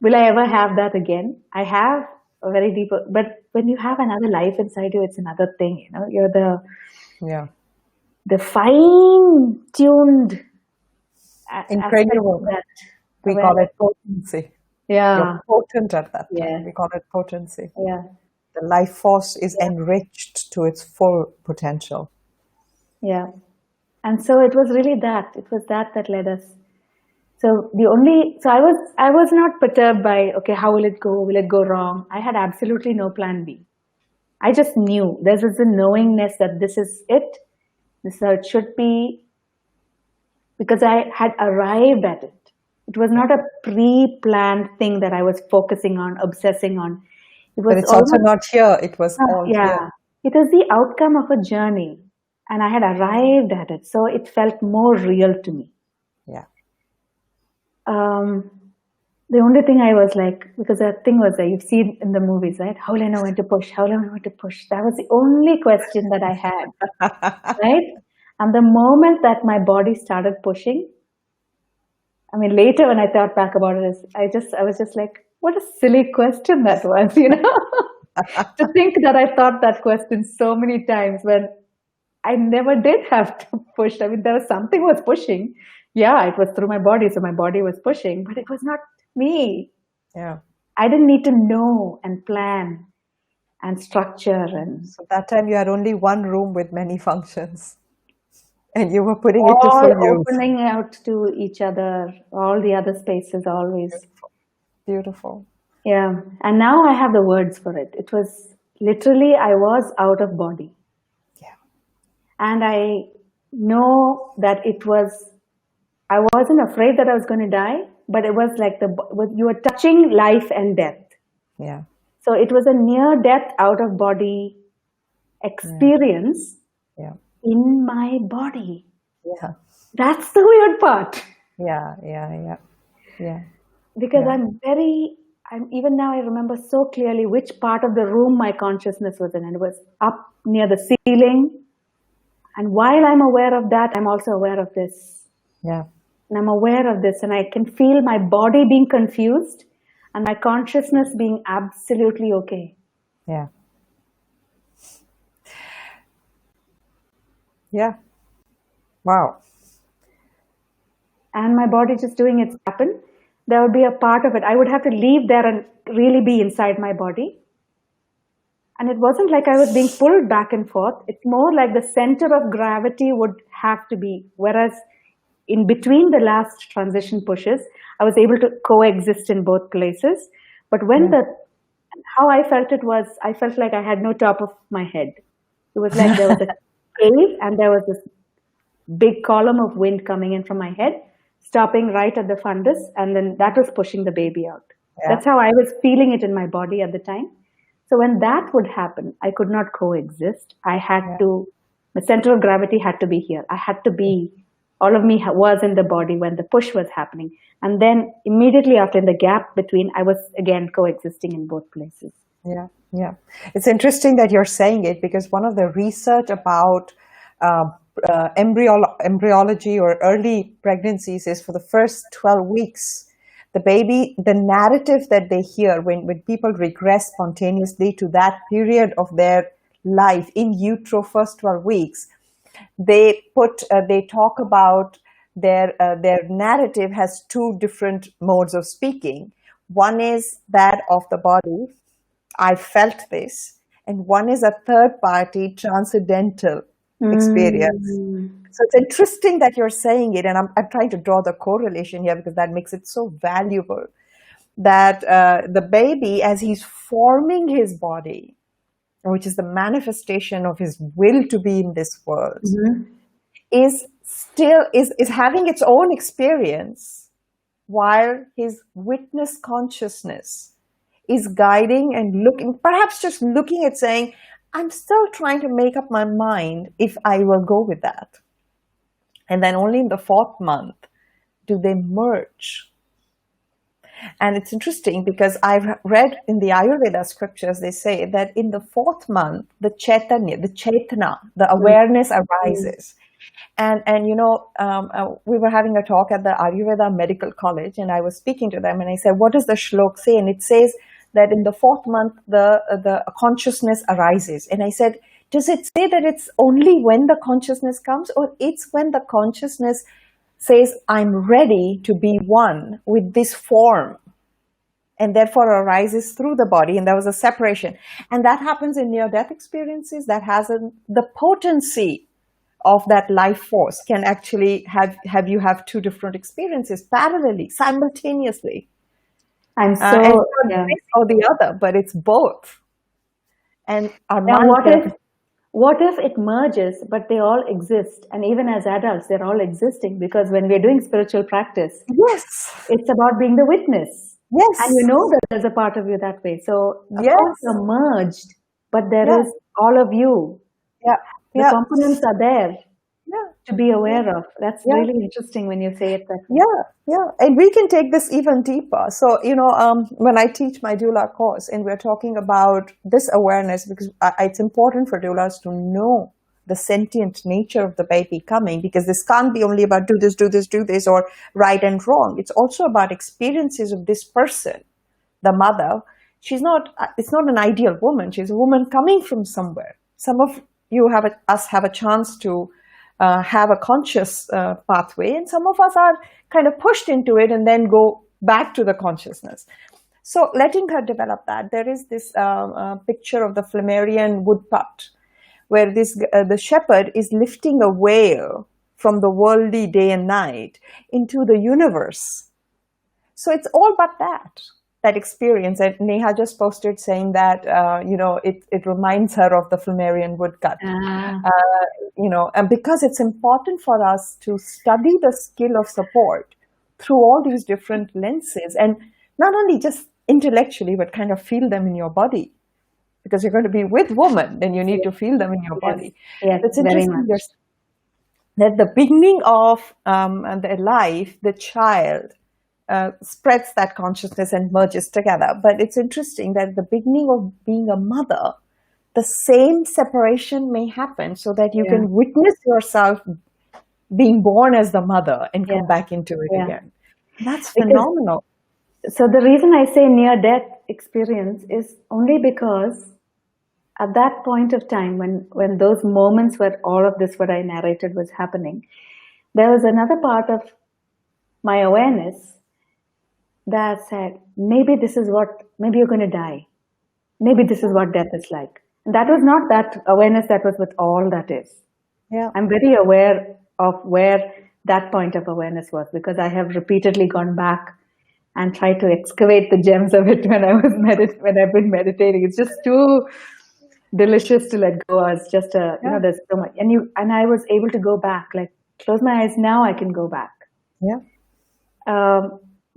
will I ever have that again? I have a very deep, but when you have another life inside you, it's another thing, you're the fine-tuned incredible. We call it potency. Yeah. You're potent at that time. Yeah. We call it potency. Yeah. The life force is enriched to its full potential. Yeah. And so it was really that. It was that led us. So I was not perturbed by, okay, how will it go? Will it go wrong? I had absolutely no plan B. I just knew. There was a knowingness that this is it. This is how it should be. Because I had arrived at it. It was not a pre-planned thing that I was focusing on, obsessing on. But it's also not here. It was all here. It was the outcome of a journey. And I had arrived at it. So it felt more real to me. Yeah. The only thing I was like, because that thing was that you see it in the movies, right? How will I know when to push? How will I know when to push? That was the only question that I had, right? And the moment that my body started pushing, I mean, later when I thought back about it, I was just like, what a silly question that was, to think that I thought that question so many times when I never did have to push. I mean, there was something was pushing. Yeah, it was through my body, so my body was pushing, but it was not me. Yeah. I didn't need to know and plan. and structure. And So that time you had only one room with many functions, and you were putting it to all full use. opening out to each other, all the other spaces always. Beautiful. Beautiful. Yeah. And now I have the words for it. It was literally, I was out of body. Yeah. And I know that I wasn't afraid that I was going to die, but it was like you were touching life and death. Yeah. So it was a near death, out of body Yeah. experience Yeah. in my body. Yeah. That's the weird part. Yeah. Yeah. Yeah. Yeah. Because Yeah. even now I remember so clearly which part of the room my consciousness was in. And it was up near the ceiling. And while I'm aware of that, I'm also aware of this. Yeah. And I'm aware of this, and I can feel my body being confused and my consciousness being absolutely okay. Yeah. Yeah. Wow. And my body just doing its happen. There would be a part of it. I would have to leave there and really be inside my body. And it wasn't like I was being pulled back and forth. It's more like the center of gravity would have to be. Whereas in between the last transition pushes, I was able to coexist in both places. But Yeah. how I felt it was, I felt like I had no top of my head. It was like there was a cave and there was this big column of wind coming in from my head, stopping right at the fundus, and then that was pushing the baby out. Yeah. That's how I was feeling it in my body at the time. So when that would happen, I could not coexist. I had to, the center of gravity had to be here. I had to be, all of me was in the body when the push was happening. And then immediately after, in the gap between, I was again coexisting in both places. Yeah. Yeah. It's interesting that you're saying it, because one of the research about embryology or early pregnancies is for the first 12 weeks, the baby, the narrative that they hear when people regress spontaneously to that period of their life in utero, first 12 weeks, they talk about their narrative has two different modes of speaking. One is that of the body, I felt this, and one is a third party transcendental experience. So it's interesting that you're saying it, and I'm trying to draw the correlation here because that makes it so valuable. That the baby, as he's forming his body, which is the manifestation of his will to be in this world, is having its own experience, while his witness consciousness is guiding and looking, perhaps just looking at saying, I'm still trying to make up my mind if I will go with that. And then only in the 4th month do they merge. And it's interesting because I've read in the Ayurveda scriptures, they say that in the 4th month, the chetana, the awareness arises. And we were having a talk at the Ayurveda Medical College, and I was speaking to them, and I said, what does the shlok say? And it says that in the 4th month, the consciousness arises. And I said, does it say that it's only when the consciousness comes, or it's when the consciousness says, I'm ready to be one with this form, and therefore arises through the body, and there was a separation. And that happens in near-death experiences. That has the potency of that life force can actually have you have two different experiences parallelly, simultaneously. I'm so, and not this or the other, but it's both. And our now mind what if it merges, but they all exist? And even as adults, they're all existing, because when we're doing spiritual practice, yes, it's about being the witness. Yes. And you know that there's a part of you that way. So of Yes. course you're merged, but there is all of you. Yeah. The components are there to be aware of. That's Yeah. really interesting when you say it that way. Yeah. And we can take this even deeper. So, when I teach my doula course and we're talking about this awareness, because it's important for doulas to know the sentient nature of the baby coming, because this can't be only about do this, or right and wrong. It's also about experiences of this person, the mother. It's not an ideal woman. She's a woman coming from somewhere. Some of you have a chance to have a conscious pathway, and some of us are kind of pushed into it and then go back to the consciousness. So letting her develop that, there is this picture of the Flammarion woodcut, where the shepherd is lifting a whale from the worldly day and night into the universe. So it's all but that experience. And Neha just posted saying that, it reminds her of the Flammarion woodcut. And because it's important for us to study the skill of support through all these different lenses, and not only just intellectually, but kind of feel them in your body. Because you're going to be with women, then you need to feel them in your body. Yes, it's very interesting much. that at the beginning of their life, the child spreads that consciousness and merges together. But it's interesting that at the beginning of being a mother, the same separation may happen, so that you can witness yourself being born as the mother and come back into it again. That's phenomenal. So the reason I say near-death experience is only because at that point of time, when those moments where all of this, what I narrated, was happening, there was another part of my awareness that said, maybe you're going to die. Maybe this is what death is like. And that was not that awareness that was with all that is. Yeah. I'm very aware of where that point of awareness was, because I have repeatedly gone back and tried to excavate the gems of it when I've been meditating. It's just too delicious to let go. It's just there's so much, and I was able to go back, like close my eyes now, I can go back. Yeah.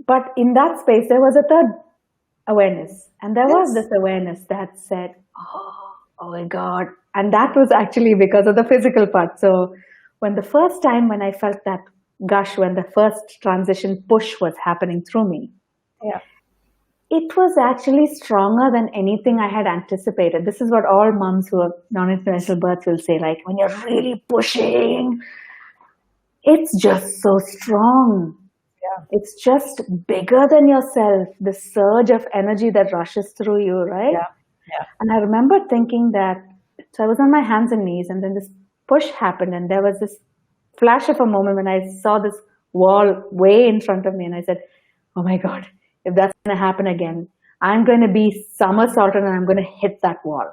But in that space, there was a third awareness, and there was this awareness that said, oh my God. And that was actually because of the physical part. So when the first time when I felt that gush, when the first transition push was happening through me, it was actually stronger than anything I had anticipated. This is what all moms who are non-interventional births will say, like, when you're really pushing, it's just so strong. Yeah. It's just bigger than yourself, the surge of energy that rushes through you, right? Yeah. Yeah. And I remember thinking that, so I was on my hands and knees, and then this push happened, and there was this flash of a moment when I saw this wall way in front of me, and I said, oh my God, if that's going to happen again, I'm going to be somersaulted and I'm going to hit that wall.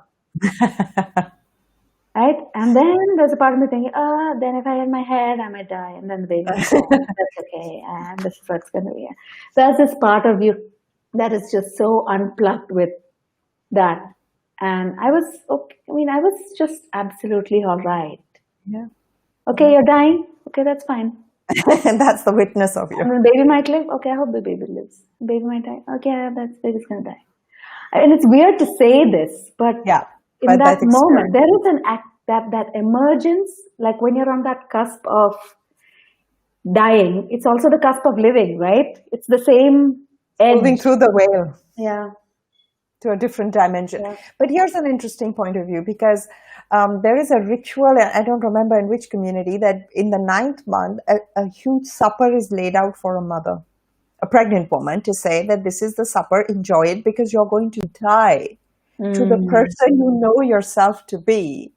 Right? And then there's a part of me thinking, then if I hit my head, I might die. And then the baby, that's okay. And this is what's going to be. So there's this part of you that is just so unplugged with that. And I was just absolutely all right. Yeah. Okay, you're dying. Okay, that's fine. And that's the witness of you. And the baby might live. Okay, I hope the baby lives. The baby might die. Okay, baby's going to die. And it's weird to say this, but in that moment, there is an act, that emergence, like when you're on that cusp of dying, it's also the cusp of living, right? It's the same edge. Moving through the veil. Yeah. To a different dimension. Yeah. But here's an interesting point of view, because there is a ritual, I don't remember in which community, that in the 9th month, a huge supper is laid out for a mother, a pregnant woman, to say that this is the supper, enjoy it, because you're going to die to the person you know yourself to be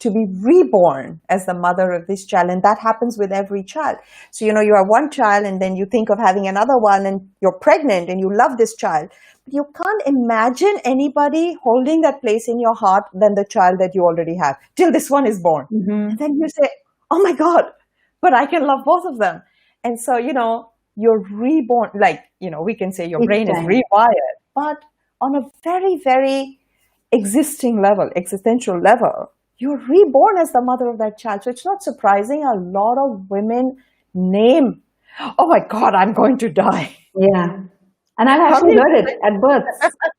reborn as the mother of this child. And that happens with every child. So, you have one child, and then you think of having another one, and you're pregnant and you love this child. But you can't imagine anybody holding that place in your heart than the child that you already have, till this one is born. Mm-hmm. And then you say, oh my God, but I can love both of them. And so, you're reborn, we can say your brain is rewired, but on a very, very existential level, you're reborn as the mother of that child. So it's not surprising a lot of women name, oh my God, I'm going to die. Yeah. And I've actually heard it at birth.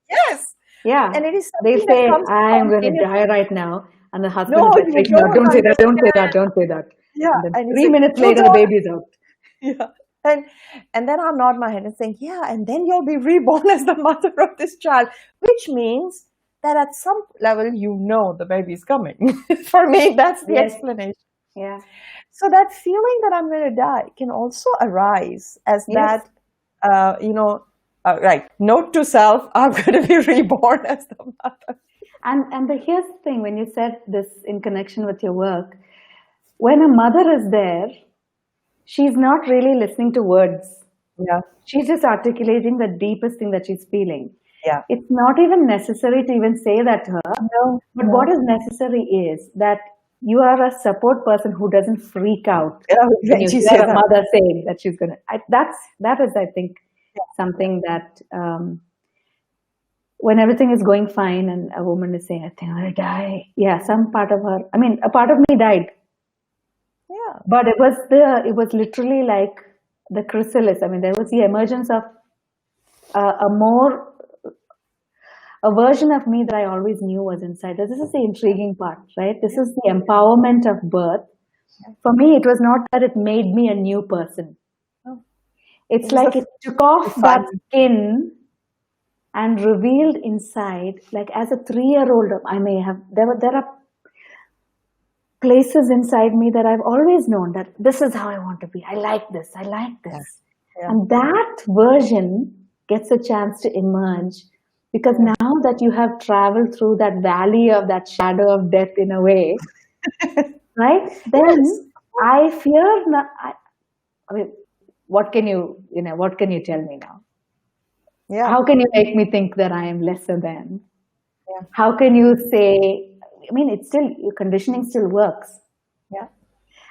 Yes. Yeah. And it is they say, I'm going to die right now. And the husband is like, no, don't say that, don't say that, don't say that. Yeah. And 3 minutes later, the baby's out. Yeah. And then I'll nod my head and saying, yeah, and then you'll be reborn as the mother of this child, which means that at some level, the baby's coming. For me, that's the explanation. Yeah. So that feeling that I'm going to die can also arise as that, right, note to self, I'm going to be reborn as the mother. And here's the thing, when you said this in connection with your work, when a mother is there, she's not really listening to words. Yeah. She's just articulating the deepest thing that she's feeling. Yeah. It's not even necessary to even say that to her, No. but what No. is necessary is that you are a support person who doesn't freak out Yeah, when when you she hear says a that. mother saying that she's gonna. That is, I think, something that when everything is going fine and a woman is saying, "I think I'm gonna die," yeah, some part of her. I mean, a part of me died, Yeah. but it was literally like the chrysalis. I mean, there was the emergence of a more a version of me that I always knew was inside. This is the intriguing part, right? This is the empowerment of birth. For me, it was not that it made me a new person. No. It It's was like the it took off that fun. skin and revealed inside, like as a 3-year-old, I may have, there are places inside me that I've always known that this is how I want to be. I like this. I like Yeah. this. Yeah. And that version gets a chance to emerge because now that you have traveled through that valley of that shadow of death in a way, right? Yes. Then I fear not, I mean, what can you tell me now? Yeah. How can you make me think that I am lesser than? Yeah. How can you say, I mean, it's still, your conditioning still works. Yeah.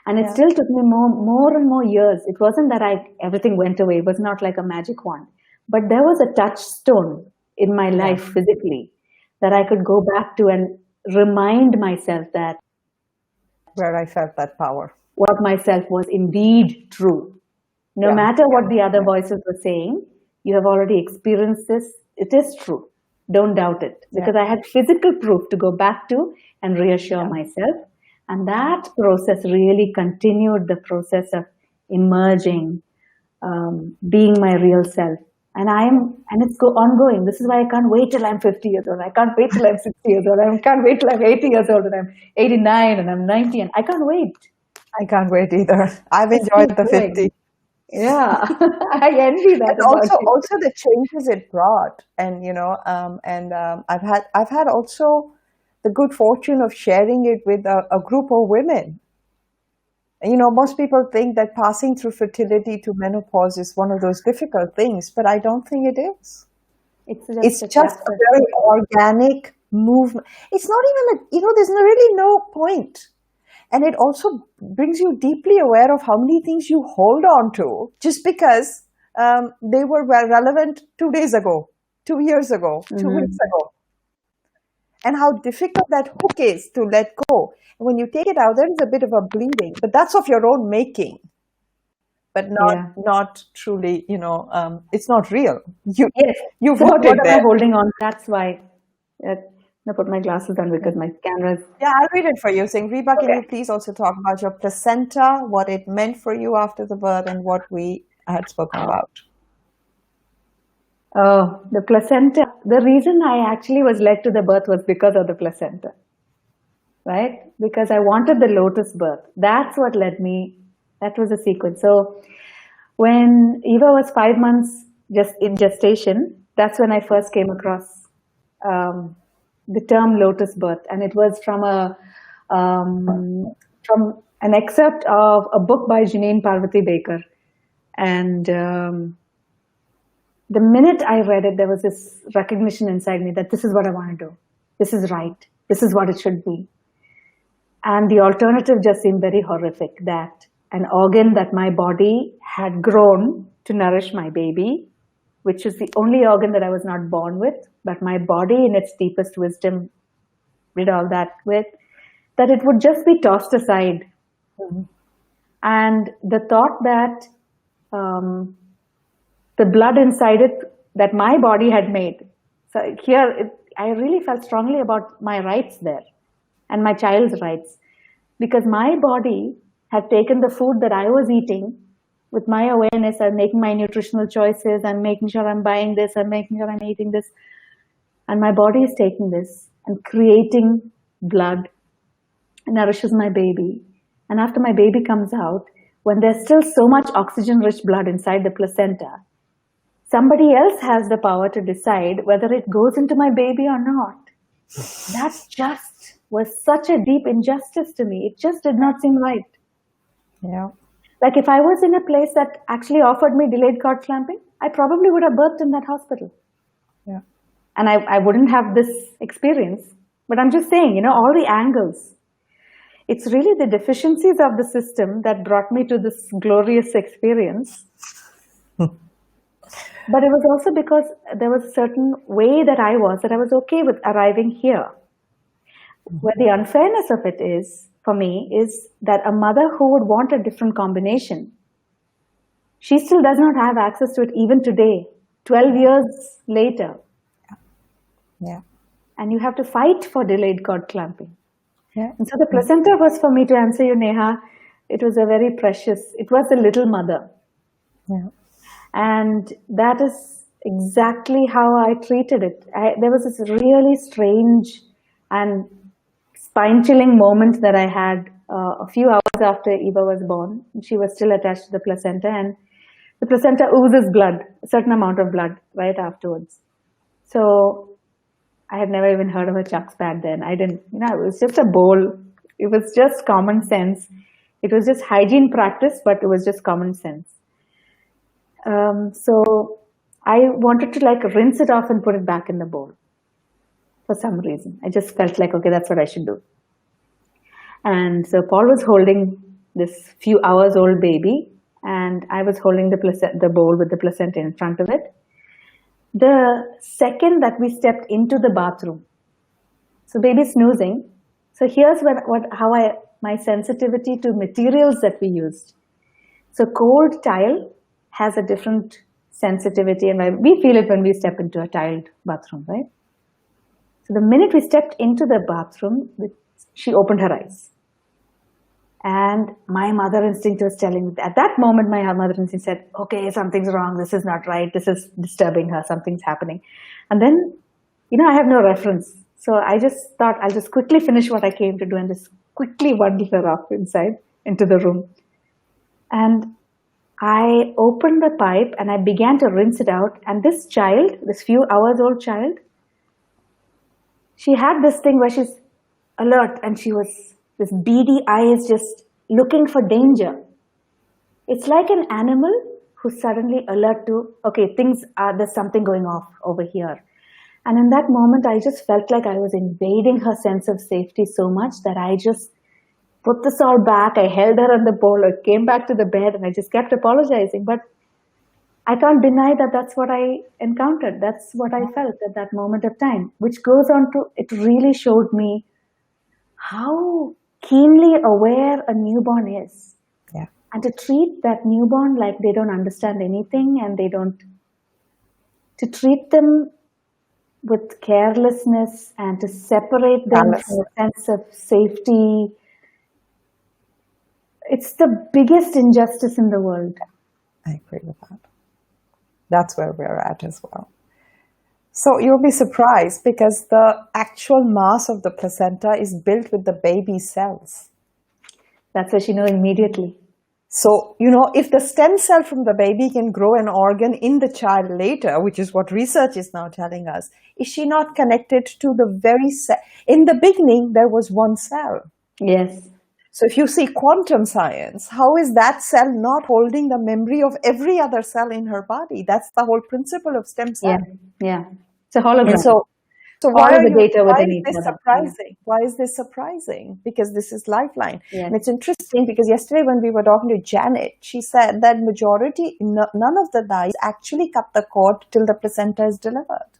And it Yeah. still took me more and more years. It wasn't that everything went away. It was not like a magic wand. But there was a touchstone in my Yeah. life physically that I could go back to and remind myself that Where I felt that power. what myself was indeed true. No Yeah. matter Yeah. what the other Yeah. voices were saying, you have already experienced this. It is true. Don't doubt it. Yeah. Because I had physical proof to go back to and reassure Yeah. myself. And that process really continued the process of emerging, being my real self. And it's ongoing. This is why I can't wait till I'm 50 years old. I can't wait till I'm 60 years old. I can't wait till I'm 80 years old and I'm 89 and I'm 90 and I can't wait. I can't wait either. I've Just enjoyed keep the going. 50. Yeah, I envy that And about you. also the changes it brought. And I've had also the good fortune of sharing it with a group of women. Most people think that passing through fertility to menopause is one of those difficult things, but I don't think it is. It's just a very organic movement. It's not even there's really no point. And it also brings you deeply aware of how many things you hold on to just because they were relevant 2 days ago, 2 years ago, 2 weeks ago. And how difficult that hook is to let go. And when you take it out, there is a bit of a bleeding, but that's of your own making, but not truly, it's not real. Yes. You So voted what am I there. holding on? That's why. I put my glasses on because my camera's. Yeah, I'll read it for you. Saying, Reba, can Okay. you please also talk about your placenta, what it meant for you after the birth, and what we had spoken about? Oh, the placenta. The reason I actually was led to the birth was because of the placenta, right? Because I wanted the lotus birth. That's what led me. That was the sequence. So when Eva was 5 months just in gestation, that's when I first came across the term lotus birth, and it was from an excerpt of a book by Janine Parvati Baker, and the minute I read it, there was this recognition inside me that this is what I want to do. This is right. This is what it should be. And the alternative just seemed very horrific, that an organ that my body had grown to nourish my baby, which is the only organ that I was not born with, but my body in its deepest wisdom did all that with, that it would just be tossed aside. And the thought that the blood inside it that my body had made. So here, I really felt strongly about my rights there and my child's rights, because my body had taken the food that I was eating with my awareness and making my nutritional choices and making sure I'm buying this and making sure I'm eating this. And my body is taking this and creating blood and nourishes my baby. And after my baby comes out, when there's still so much oxygen-rich blood inside the placenta, somebody else has the power to decide whether it goes into my baby or not. That just was such a deep injustice to me. It just did not seem right. Yeah. Like if I was in a place that actually offered me delayed cord clamping, I probably would have birthed in that hospital. Yeah. And I wouldn't have this experience. But I'm just saying, all the angles. It's really the deficiencies of the system that brought me to this glorious experience. But it was also because there was a certain way that I was okay with arriving here. Where the unfairness of it is, for me, is that a mother who would want a different combination, she still does not have access to it even today, 12 years later. Yeah. And you have to fight for delayed cord clamping. Yeah. And so the placenta was, for me, to answer you, Neha, it was a little mother. Yeah. And that is exactly how I treated it. There was this really strange and spine-chilling moment that I had a few hours after Eva was born. She was still attached to the placenta, and the placenta oozes blood, a certain amount of blood, right afterwards. So I had never even heard of a chucks back then. I didn't, it was just a bowl. It was just common sense. It was just hygiene practice, but it was just common sense. So I wanted to rinse it off and put it back in the bowl for some reason. I just felt like, okay, that's what I should do. And so Paul was holding this few hours old baby, and I was holding the bowl with the placenta in front of it. The second that we stepped into the bathroom, so baby's snoozing. So here's my sensitivity to materials that we used. So cold tile has a different sensitivity, and we feel it when we step into a tiled bathroom, right? So the minute we stepped into the bathroom, she opened her eyes. And my mother instinct was telling me, at that moment, my mother instinct said, okay, something's wrong. This is not right. This is disturbing her. Something's happening. And then, I have no reference. So I just thought I'll just quickly finish what I came to do and just quickly bundle her off inside into the room. And I opened the pipe and I began to rinse it out. And this few hours old child, she had this thing where she's alert, and this beady eyes just looking for danger. It's like an animal who's suddenly alert to, okay, there's something going off over here. And in that moment, I just felt like I was invading her sense of safety so much that I just put this all back. I held her on the bowl. I came back to the bed and I just kept apologizing. But I can't deny that that's what I encountered. That's what I felt at that moment of time, which goes on to, it really showed me how keenly aware a newborn is. Yeah. And to treat that newborn like they don't understand anything, and to treat them with carelessness and to separate them from a sense of safety. It's the biggest injustice in the world. I agree with that. That's where we're at as well. So you'll be surprised because the actual mass of the placenta is built with the baby cells. That's what you know immediately. So, if the stem cell from the baby can grow an organ in the child later, which is what research is now telling us, is she not connected to the very cell? In the beginning, there was one cell. Yes. So if you see quantum science, how is that cell not holding the memory of every other cell in her body? That's the whole principle of stem cell. Yeah. It's a hologram. And so why is this other. surprising? Why is this surprising? Because this is Lifeline. Yes. And it's interesting because yesterday when we were talking to Janet, she said that none of the dyes actually cut the cord till the placenta is delivered.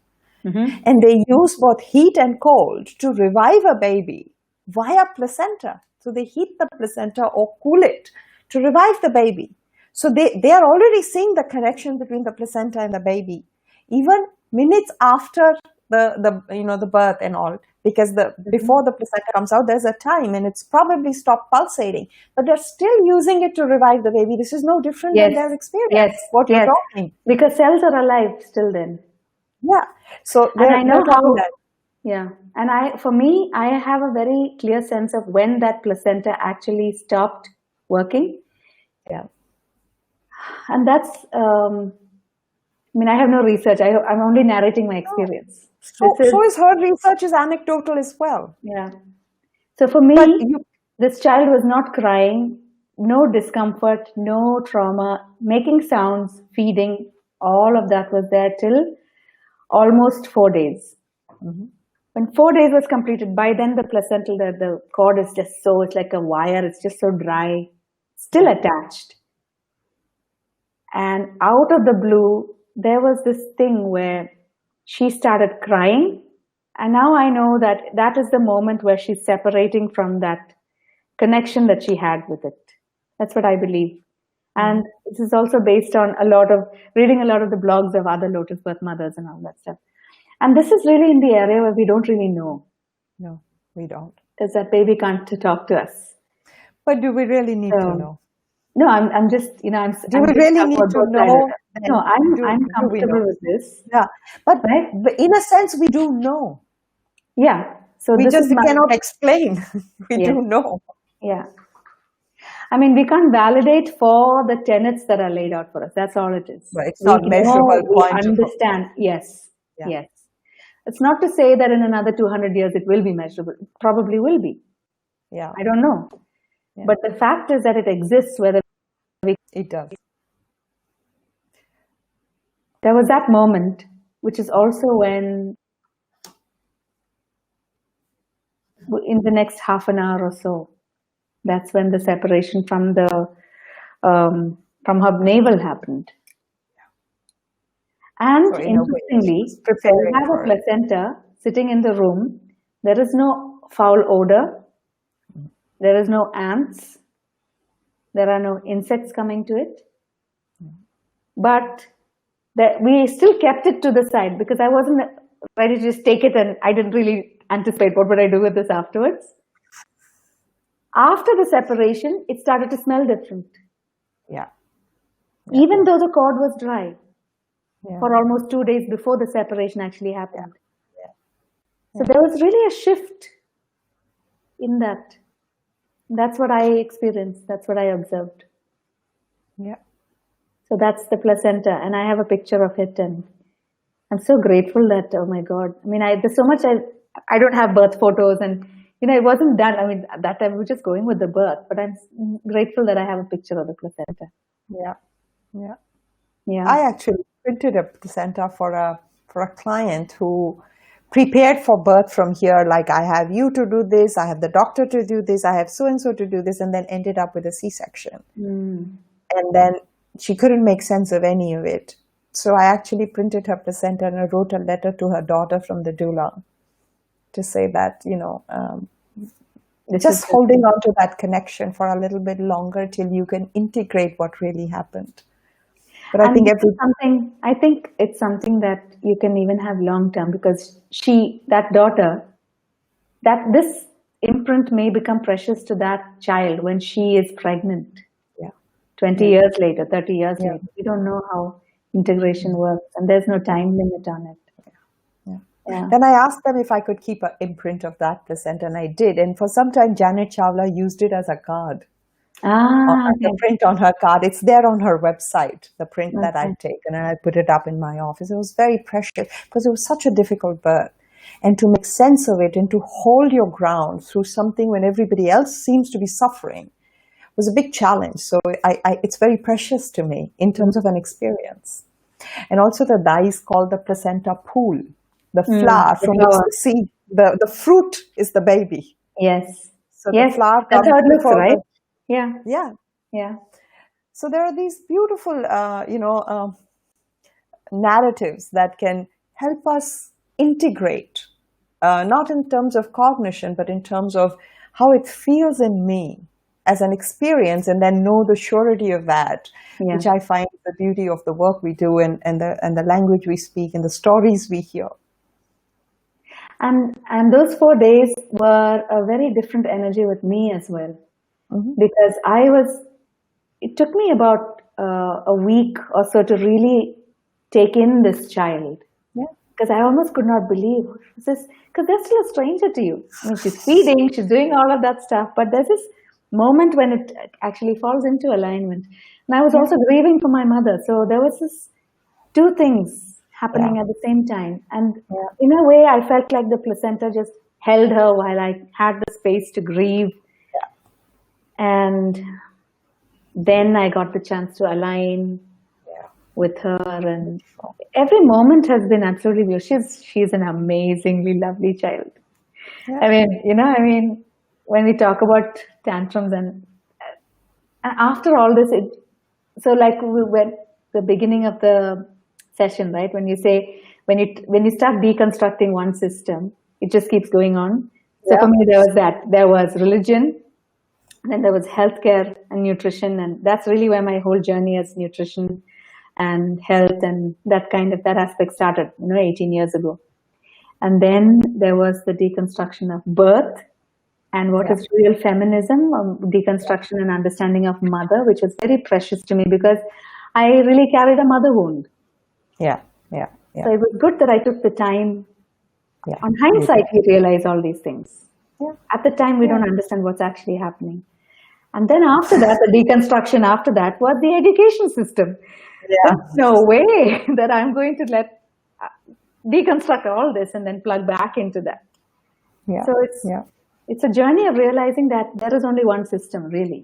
Mm-hmm. And they use both heat and cold to revive a baby via placenta. So they heat the placenta or cool it to revive the baby. So they are already seeing the connection between the placenta and the baby, even minutes after the birth and all, because before the placenta comes out, there's a time and it's probably stopped pulsating, but they're still using it to revive the baby. This is no different than their experience. Yes. What you're talking. Because cells are alive still then. Yeah. So I know how. Yeah. And for me, I have a very clear sense of when that placenta actually stopped working. Yeah. And that's, I have no research. I'm only narrating my experience. So is her research is anecdotal as well. Yeah. So for me, this child was not crying no discomfort, no trauma, making sounds, feeding, all of that was there till almost 4 days. Mhm. When 4 days was completed, by then the placental, the cord is just so, it's like a wire, it's just so dry, still attached. And out of the blue, there was this thing where she started crying. And now I know that that is the moment where she's separating from that connection that she had with it. That's what I believe. And this is also based on reading a lot of the blogs of other lotus birth mothers and all that stuff. And this is really in the area where we don't really know, No, we don't. because that baby can't talk to us. But do we really need to So, know? no, I'm just, I'm Do we picking really up need what to both sides know? are. Then No, I'm do we comfortable know? with this, Yeah, but, right? but in a sense, we do know. Yeah. So We this is just my, cannot explain. We yes, do know. yeah. I mean, we can't validate for the tenets that are laid out for us. That's all it is. But it's We not measurable, know, we quantifiable. understand. Yes, Yeah, yes. It's not to say that in another 200 years it will be measurable. It probably will be. yeah, I don't know. yeah. But the fact is that it exists, whether It does. there was that moment, which is also when, in the next half an hour or so, that's when the separation from from her navel happened. And So in a way, she was interestingly, so we preparing have a for it. placenta sitting in the room. There is no foul odor. There is no ants. There are no insects coming to it. But we still kept it to the side because I wasn't ready to just take it, and I didn't really anticipate what would I do with this afterwards. After the separation, it started to smell different, Yeah, even though the cord was dry yeah, for almost 2 days before the separation actually happened. yeah, So there was really a shift in that. That's what I experienced. That's what I observed. yeah. So that's the placenta, and I have a picture of it, and I'm so grateful that, oh my God. I mean, there's so much I don't have birth photos, and it wasn't done. I mean, at that time we were just going with the birth, but I'm grateful that I have a picture of the placenta. Yeah, yeah. Yeah. I actually printed a placenta for a client who prepared for birth from here. Like, I have you to do this, I have the doctor to do this, I have so and so to do this, and then ended up with a C-section. Mm. And then she couldn't make sense of any of it. So I actually printed her placenta and I wrote a letter to her daughter from the doula to say that, just holding on to that connection for a little bit longer till you can integrate what really happened. But I think I think it's something that you can even have long term, because that daughter, that this imprint may become precious to that child when she is pregnant. yeah, 20 years later, 30 years yeah, later. We don't know how integration works, and there's no time limit on it. yeah. Yeah. Then I asked them if I could keep an imprint of that placenta, and I did. And for some time, Janet Chawla used it as a card. The Okay. print on her card. It's there on her website, the print that Okay. I've taken, and I put it up in my office. It was very precious because it was such a difficult birth. And to make sense of it and to hold your ground through something when everybody else seems to be suffering was a big challenge. So it's very precious to me in terms of an experience. And also the dye is called the placenta pool, the flower The from which flower. the seed, the fruit is the baby. Yes. So the Yes. flower That's comes how it looks, before right? Yeah. yeah. Yeah. So there are these beautiful, narratives that can help us integrate, not in terms of cognition, but in terms of how it feels in me as an experience, and then know the surety of that, Yeah. which I find the beauty of the work we do and the language we speak and the stories we hear. And those 4 days were a very different energy with me as well, Mhm. because it took me about a week or so to really take in this child, Yeah, because I almost could not believe this, because they're still a stranger to you. I mean, she's feeding, she's doing all of that stuff, but there's this moment when it actually falls into alignment. And I was also grieving for my mother, so there was this two things happening yeah, at the same time. And yeah, in a way, I felt like the placenta just held her while I had the space to grieve. And then I got the chance to align Yeah. with her, and every moment has been absolutely beautiful. She's an amazingly lovely child. Yeah. I mean, when we talk about tantrums and after all this, so like we went the beginning of the session, right? When you say when you start deconstructing one system, it just keeps going on. So for Yeah. me, there was religion, and then there was healthcare and nutrition, and that's really where my whole journey as nutrition and health and that aspect started, 18 years ago. And then there was the deconstruction of birth and what Yeah. is real feminism, deconstruction and understanding of mother, which was very precious to me because I really carried a mother wound. Yeah. Yeah. So Yeah. it was good that I took the time. Yeah. On You hindsight, did. we realize all these things. Yeah. At the time, we Yeah. don't understand what's actually happening. And then after that, the deconstruction after that was the education system. Yeah. There's no way that I'm going to deconstruct all this and then plug back into that. Yeah. So Yeah. it's a journey of realizing that there is only one system, really.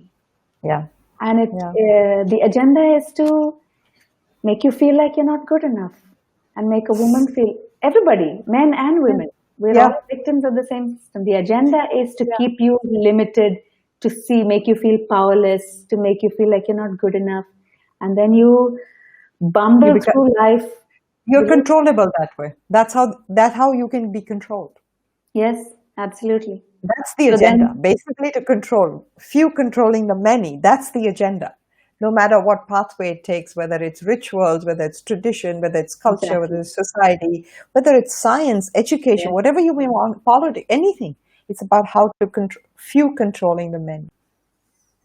Yeah. And Yeah. the agenda is to make you feel like you're not good enough and make a woman feel, everybody, men and women, we're Yeah. all victims of the same system. The agenda is to Yeah. keep you limited, to make you feel powerless, to make you feel like you're not good enough. And then you You bumble become through life. you're controllable that way. That's how you can be controlled. Yes, absolutely. That's the So agenda. then, Basically to control. Few controlling the many. That's the agenda. No matter what pathway it takes, whether it's rituals, whether it's tradition, whether it's culture, whether exactly. it's society, whether it's science, education, Yes. whatever you may want, politics, anything. It's about how to control, few controlling the many.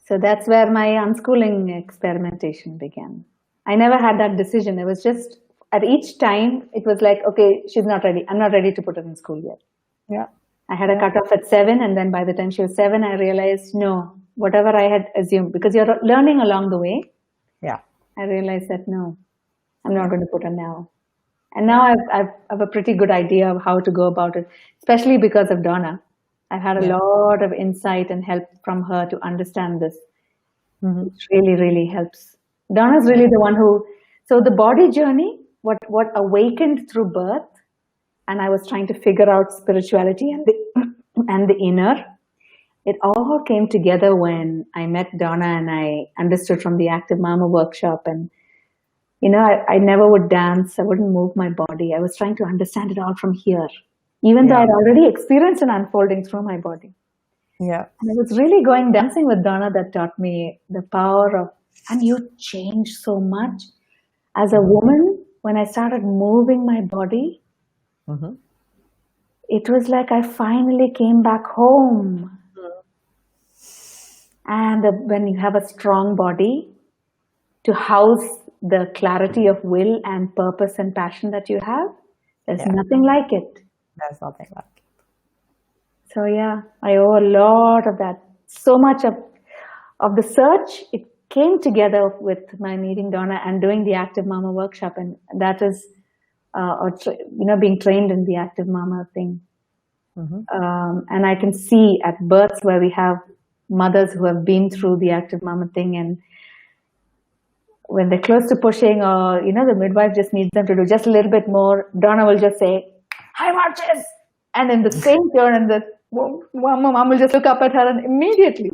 So that's where my unschooling experimentation began. I never had that decision. It was just at each time, it was like, okay, she's not ready. I'm not ready to put her in school yet. Yeah. I had a Yeah. cutoff at 7, and then by the time she was 7, I realized no, whatever I had assumed, because you're learning along the way, Yeah. I realized that no, I'm not going to put her now. And now I've a pretty good idea of how to go about it, especially because of Donna. I've had a Yeah. lot of insight and help from her to understand this, Hmm. which really, really helps. Donna's really the one who, so the body journey, what awakened through birth, and I was trying to figure out spirituality and and the inner. It all came together when I met Donna and I understood from the Active Mama workshop. And I never would dance. I wouldn't move my body. I was trying to understand it all from here, even though Yeah. I'd already experienced an unfolding through my body. Yeah. And it was really going dancing with Donna that taught me the power of, and you change so much. As a woman, when I started moving my body, Hmm. it was like I finally came back home. And when you have a strong body to house the clarity of will and purpose and passion that you have, there's Yeah. nothing like it. There's nothing like it. So yeah, I owe a lot of that. So much of the search, it came together with my meeting Donna and doing the Active Mama workshop, and that is, being trained in the Active Mama thing. And I can see at births where we have mothers who have been through the Active Mama thing, and when they're close to pushing, or the midwife just needs them to do just a little bit more, Donna will just say, "High marches," and in the same turn, and the mom will just look up at her and immediately.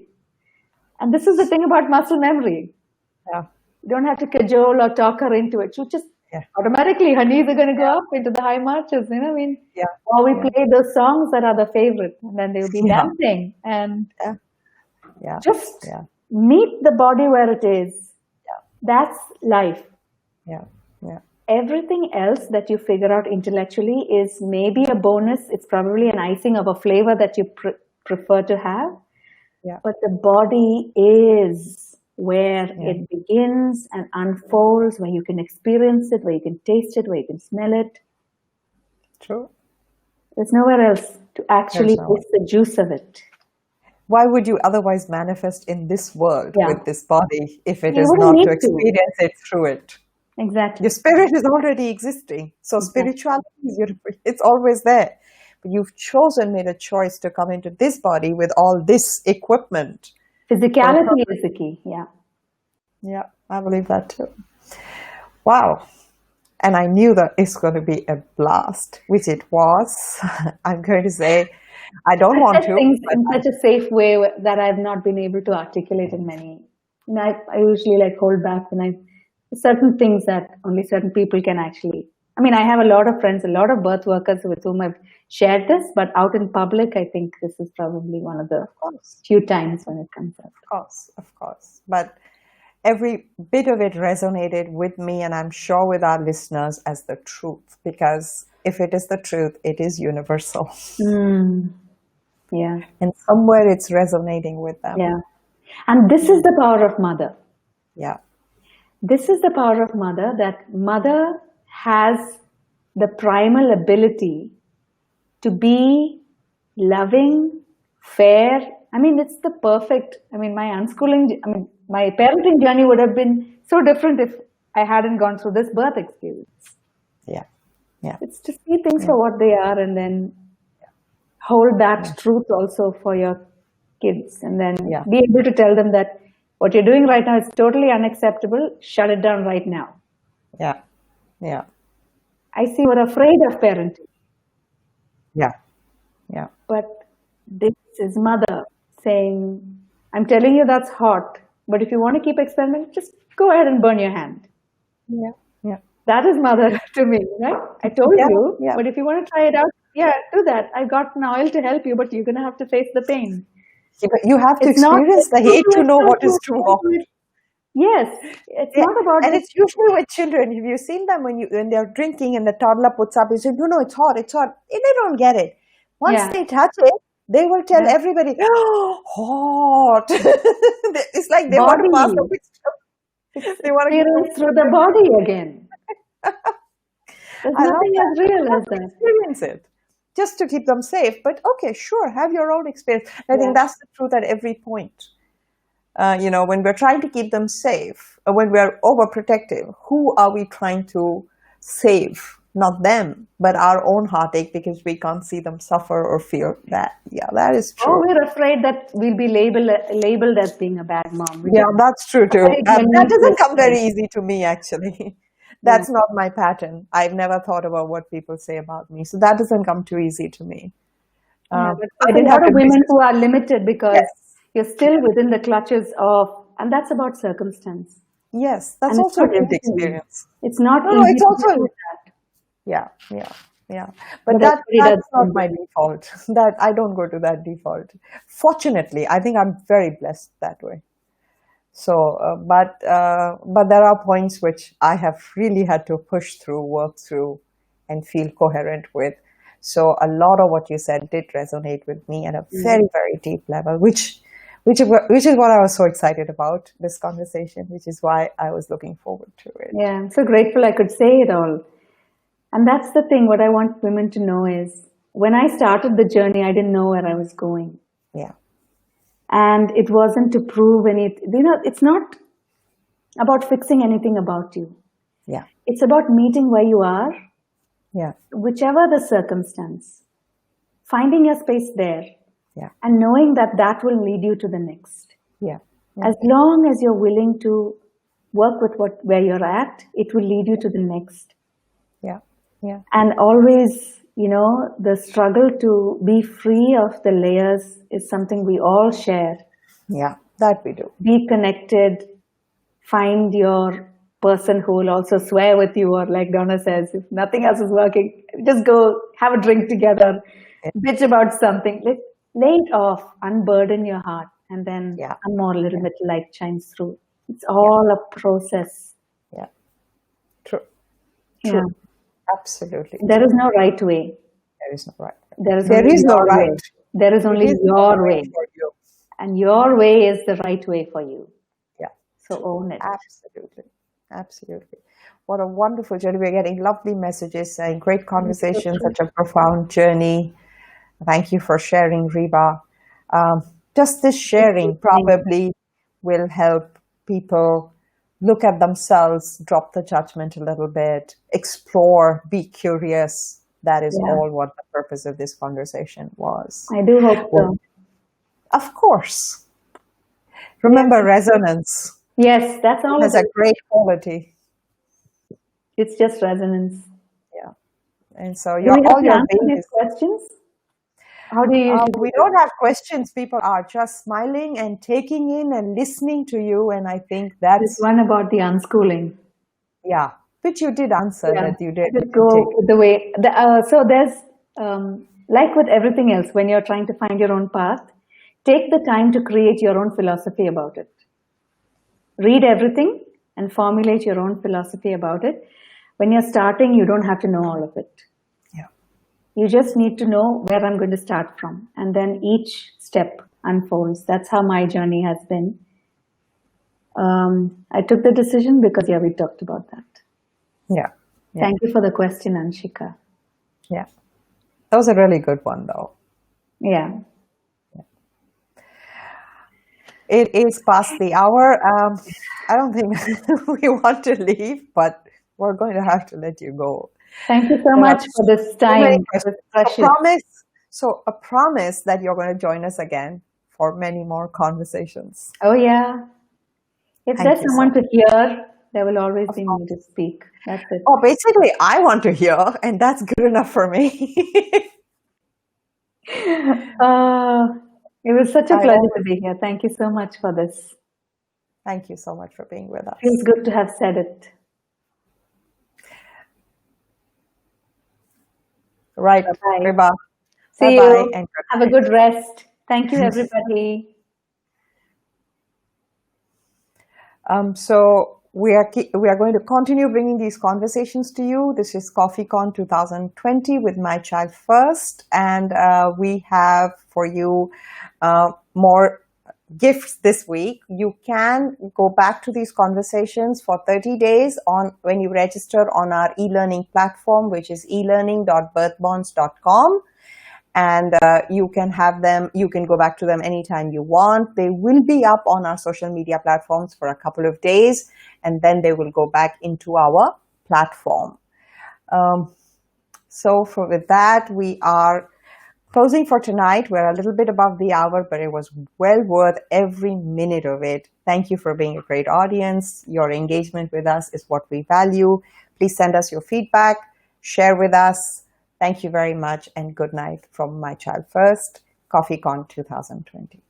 And this is the thing about muscle memory. Yeah. You don't have to cajole or talk her into it. She just Yeah. automatically, her knees are going to go up into the high marches. Yeah. Or we Yeah. play those songs that are the favorite, and then they'll be Yeah. dancing and Yeah. Yeah. just Yeah. meet the body where it is. Yeah. That's life. Yeah. Yeah. Everything else that you figure out intellectually is maybe a bonus. It's probably an icing of a flavor that you prefer to have. Yeah. But the body is where Yeah. it begins and unfolds, where you can experience it, where you can taste it, where you can smell it. True. There's nowhere else to actually There's no. taste the juice of it. Why would you otherwise manifest in this world Yeah. with this body if it You is wouldn't not need to to. experience it through it? Exactly. Your spirit is already existing. So Exactly. spirituality is it's always there. But you've made a choice to come into this body with all this equipment for a Physicality purpose. is the key. Yeah. Yeah, I believe that too. Wow. And I knew that it's going to be a blast, which it was. I'm going to say, I don't I've want said to, things but in such a safe way that I've not been able to articulate in many. And I usually like hold back when I certain things that only certain people can actually. I mean, I have a lot of friends, a lot of birth workers with whom I've shared this, but out in public, I think this is probably one of the of course, few times when it comes up. of course, of course. But every bit of it resonated with me, and I'm sure with our listeners as the truth, because if it is the truth, it is universal. Mm, yeah, And somewhere it's resonating with them. yeah. And this is the power of mother. Yeah, This is the power of mother, that mother has the primal ability to be loving, fair. I mean, it's the perfect, I mean, my parenting journey would have been so different if I hadn't gone through this birth experience. yeah, yeah, It's to see things yeah, for what they are and then hold that truth also for your kids and then yeah, be able to tell them that what you're doing right now is totally unacceptable. Shut it down right now. yeah, yeah, I see you're afraid of parenting, yeah, yeah, but this is mother saying, I'm telling you that's hot, but if you want to keep experimenting, just go ahead and burn your hand. yeah, yeah, That is mother to me, right? I told yeah, you, yeah. but if you want to try it out, yeah, do that. I got an oil to help you, but you're going to have to face the pain. You have to It's not, experience the don't hate do to it, know don't what do is it, true don't of do it. it. Yes, it's Yeah. not about And this. it's usually with children. If you've seen them when they're drinking and the toddler puts up, you say, no, no, it's hot, it's hot. And they don't get it. Once Yeah, they touch it, they will tell yeah. everybody, oh, hot. It's like they want to pass the Body. picture. It's They want to give the experienced through the body again. There's I love nothing that. as They real have as to that. experience it just to keep them safe. But okay, sure, have your own experience. I Yeah. think that's the truth at every point. When we're trying to keep them safe, when we're overprotective, who are we trying to save? Not them, but our own heartache because we can't see them suffer or feel that. Yeah, that is Or true. we're afraid that we'll be labeled as being a bad mom, which Yeah, is that's true a too. very That doesn't needless come very thing. easy to me, actually. Yeah. That's not my pattern. I've never thought about what people say about me. So that doesn't come too easy to me. Yeah, but I there's a didn't have lot to of women resist. who are limited because Yes. you're still within the clutches of, and that's about circumstance. Yes, that's And it's also not a lived easy. experience. It's not No, no, easy it's to also do that, yeah, yeah, yeah. But but that everybody that's does not it. my default. That I don't go to that default. Fortunately, I think I'm very blessed that way. So, but there are points which I have really had to push through, work through, and feel coherent with. So a lot of what you said did resonate with me at a Mm. very, very deep level, which is what I was so excited about this conversation, which is why I was looking forward to it. Yeah, I'm so grateful I could say it all. And that's the thing, what I want women to know is when I started the journey, I didn't know where I was going. Yeah, And it wasn't to prove anything. It's not about fixing anything about you. yeah, It's about meeting where you are, yeah, whichever the circumstance, finding your space there, yeah, and knowing that that will lead you to the next. yeah, yeah, As long as you're willing to work with where you're at, it will lead you to the next. yeah, yeah, And always, the struggle to be free of the layers is something we all share. yeah. That we do. Be connected, find your person who will also swear with you, or like Donna says, if nothing else is working, just go have a drink together, Yeah, bitch about something. Lay it off, unburden your heart, and then yeah, one more little yeah, bit light shines through. It's yeah, all a process. yeah. True, Yeah. true. Absolutely There is true. no right way. There is no right way. There is There only is no your right. way. There is It only is your your way way. for you. And your way is the right way for you. Yeah, So true. own it. Absolutely. Absolutely. What a wonderful journey. We're getting lovely messages and great It's so conversation, true. such a profound journey. Thank you for sharing, Reba. Um, just this It's sharing listening. probably will help people look at themselves, drop the judgment a little bit, explore, be curious. That is Yeah, all what the purpose of this conversation was. I do hope Well, so. of course. Yes. Remember resonance. Yes, that's all It it has a is. great quality. It's just resonance. Yeah. And so Do we have all to your answer these babies. questions? How do you usually We do don't have questions. People are just smiling and taking in and listening to you. And I think this that's, one about the unschooling? yeah, which you did answer Yeah, that you I did. You just can take go with the way. So there's, like with everything else, when you're trying to find your own path, take the time to create your own philosophy about it. Read everything and formulate your own philosophy about it. When you're starting, you don't have to know all of it. Yeah. You just need to know where I'm going to start from. And then each step unfolds. That's how my journey has been. I took the decision because, yeah, we talked about that. Yeah. Yeah. Thank you for the question, Anshika. Yeah. That was a really good one, though. Yeah. It is past the hour. I don't think we want to leave, but we're going to have to let you go. Thank you so There are much for this so many time. It questions. was precious. A promise that you're going to join us again for many more conversations. Oh, yeah. If Thank there's you so someone to much. hear, there will always Of be me to course. speak. That's it. Oh, basically, I want to hear, and that's good enough for me. It was such a I pleasure to always be here. Thank you so much for this. thank you so much for being with Feels us. good to have said it. Right, Bye-bye. Reba. Bye See bye you. and good Have a night. good rest. Thank you, everybody. So we are going to continue bringing these conversations to you. This is CoffeeCon 2020 with My Child First, and we have for you more gifts this week. You can go back to these conversations for 30 days on when you register on our e-learning platform, which is elearning.birthbonds.com. And you can have them, you can go back to them anytime you want. They will be up on our social media platforms for a couple of days, and then they will go back into our platform. With that, we are closing for tonight. We're a little bit above the hour, but it was well worth every minute of it. Thank you for being a great audience. Your engagement with us is what we value. Please send us your feedback, share with us. Thank you very much, and good night from My Child First, CoffeeCon 2020.